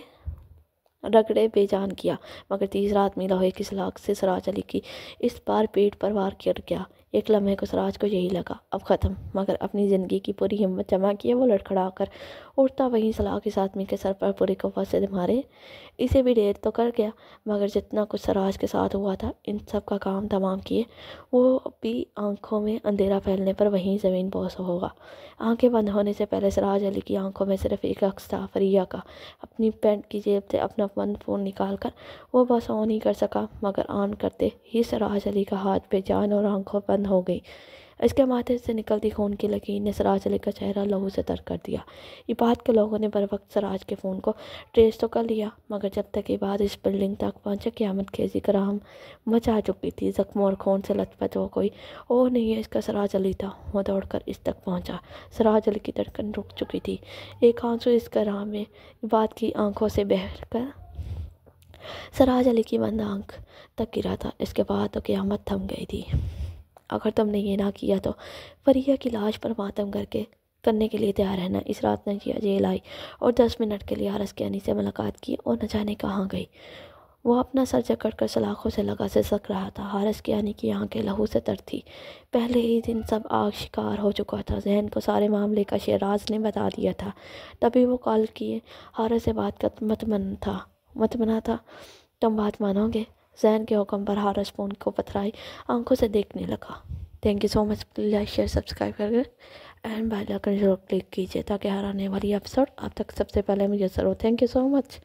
رگڑے بے جان کیا، مگر تیسرا آدمی لوہے کی سلاخ سے سراج علی کی اس بار پیٹ پر وار کر گیا۔ ایک لمحے کو سراج کو یہی لگا اب ختم، مگر اپنی زندگی کی پوری ہمت جمع کیے وہ لڑکھڑا کر اٹھتا وہیں سلاخ اس آدمی کے سر پر پوری قوت سے مارے۔ اسے بھی ڈیر تو کر گیا، مگر جتنا کچھ سراج کے ساتھ ہوا تھا ان سب کا کام تمام کیے وہ بھی آنکھوں میں اندھیرا پھیلنے پر وہیں زمین بوس ہوگا۔ آنکھیں بند ہونے سے پہلے سراج علی کی آنکھوں میں صرف ایک عکس تھا، فریہ کا۔ اپنی پینٹ کی جیب سے اپنا بند فون نکال کر وہ بس آن ہی کر سکا، مگر آن کرتے ہی سراج علی کا ہاتھ بے جان اور آنکھوں بند ہو گئی۔ اس کے ماتھے سے نکلتی خون کی لکیر نے سراج علی کا چہرہ لہو سے تر کر دیا۔ یہ بات کے لوگوں نے بر وقت سراج کے فون کو ٹریس تو کر لیا، مگر جب تک یہ بات اس بلڈنگ تک پہنچے قیامت خیزی کرام مچا چکی تھی۔ زخموں اور خون سے لت پت وہ کوئی اور نہیں اس کا سراج علی تھا۔ وہ دوڑ کر اس تک پہنچا۔ سراج علی کی دھڑکن رک چکی تھی، ایک آنسو اس کا راہ میں بات کی آنکھوں سے بہہ کر سراج علی کی بند آنکھ تک گرا تھا۔ اس کے بعد تو قیامت تھم گئی تھی۔ اگر تم نے یہ نہ کیا تو فریہ کی لاش پر ماتم کرنے کے لیے تیار رہنا۔ اس رات نجیہ جیل آئی اور 10 منٹ کے لیے حارث کیانی سے ملاقات کی اور نہ جانے کہاں گئی۔ وہ اپنا سر جکڑ کر سلاخوں سے لگا سسک رہا تھا۔ حارث کیانی کی آنکھیں لہو سے تر تھی۔ پہلے ہی دن سب آگ شکار ہو چکا تھا۔ ذہن کو سارے معاملے کا شیراز نے بتا دیا تھا، تبھی وہ کال کیے حارث سے بات کا متمنا تھا۔ تم بات مانو گے؟ ذہن کے حکم پر حارث فون کو پتھرائی آنکھوں سے دیکھنے لگا۔ Thank you so much. Like share subscribe کر اینڈ بیل آئیکن ضرور کلک کیجیے تاکہ ہر آنے والی ایپیسوڈ آپ تک سب سے پہلے میسر ہو۔ Thank you so much.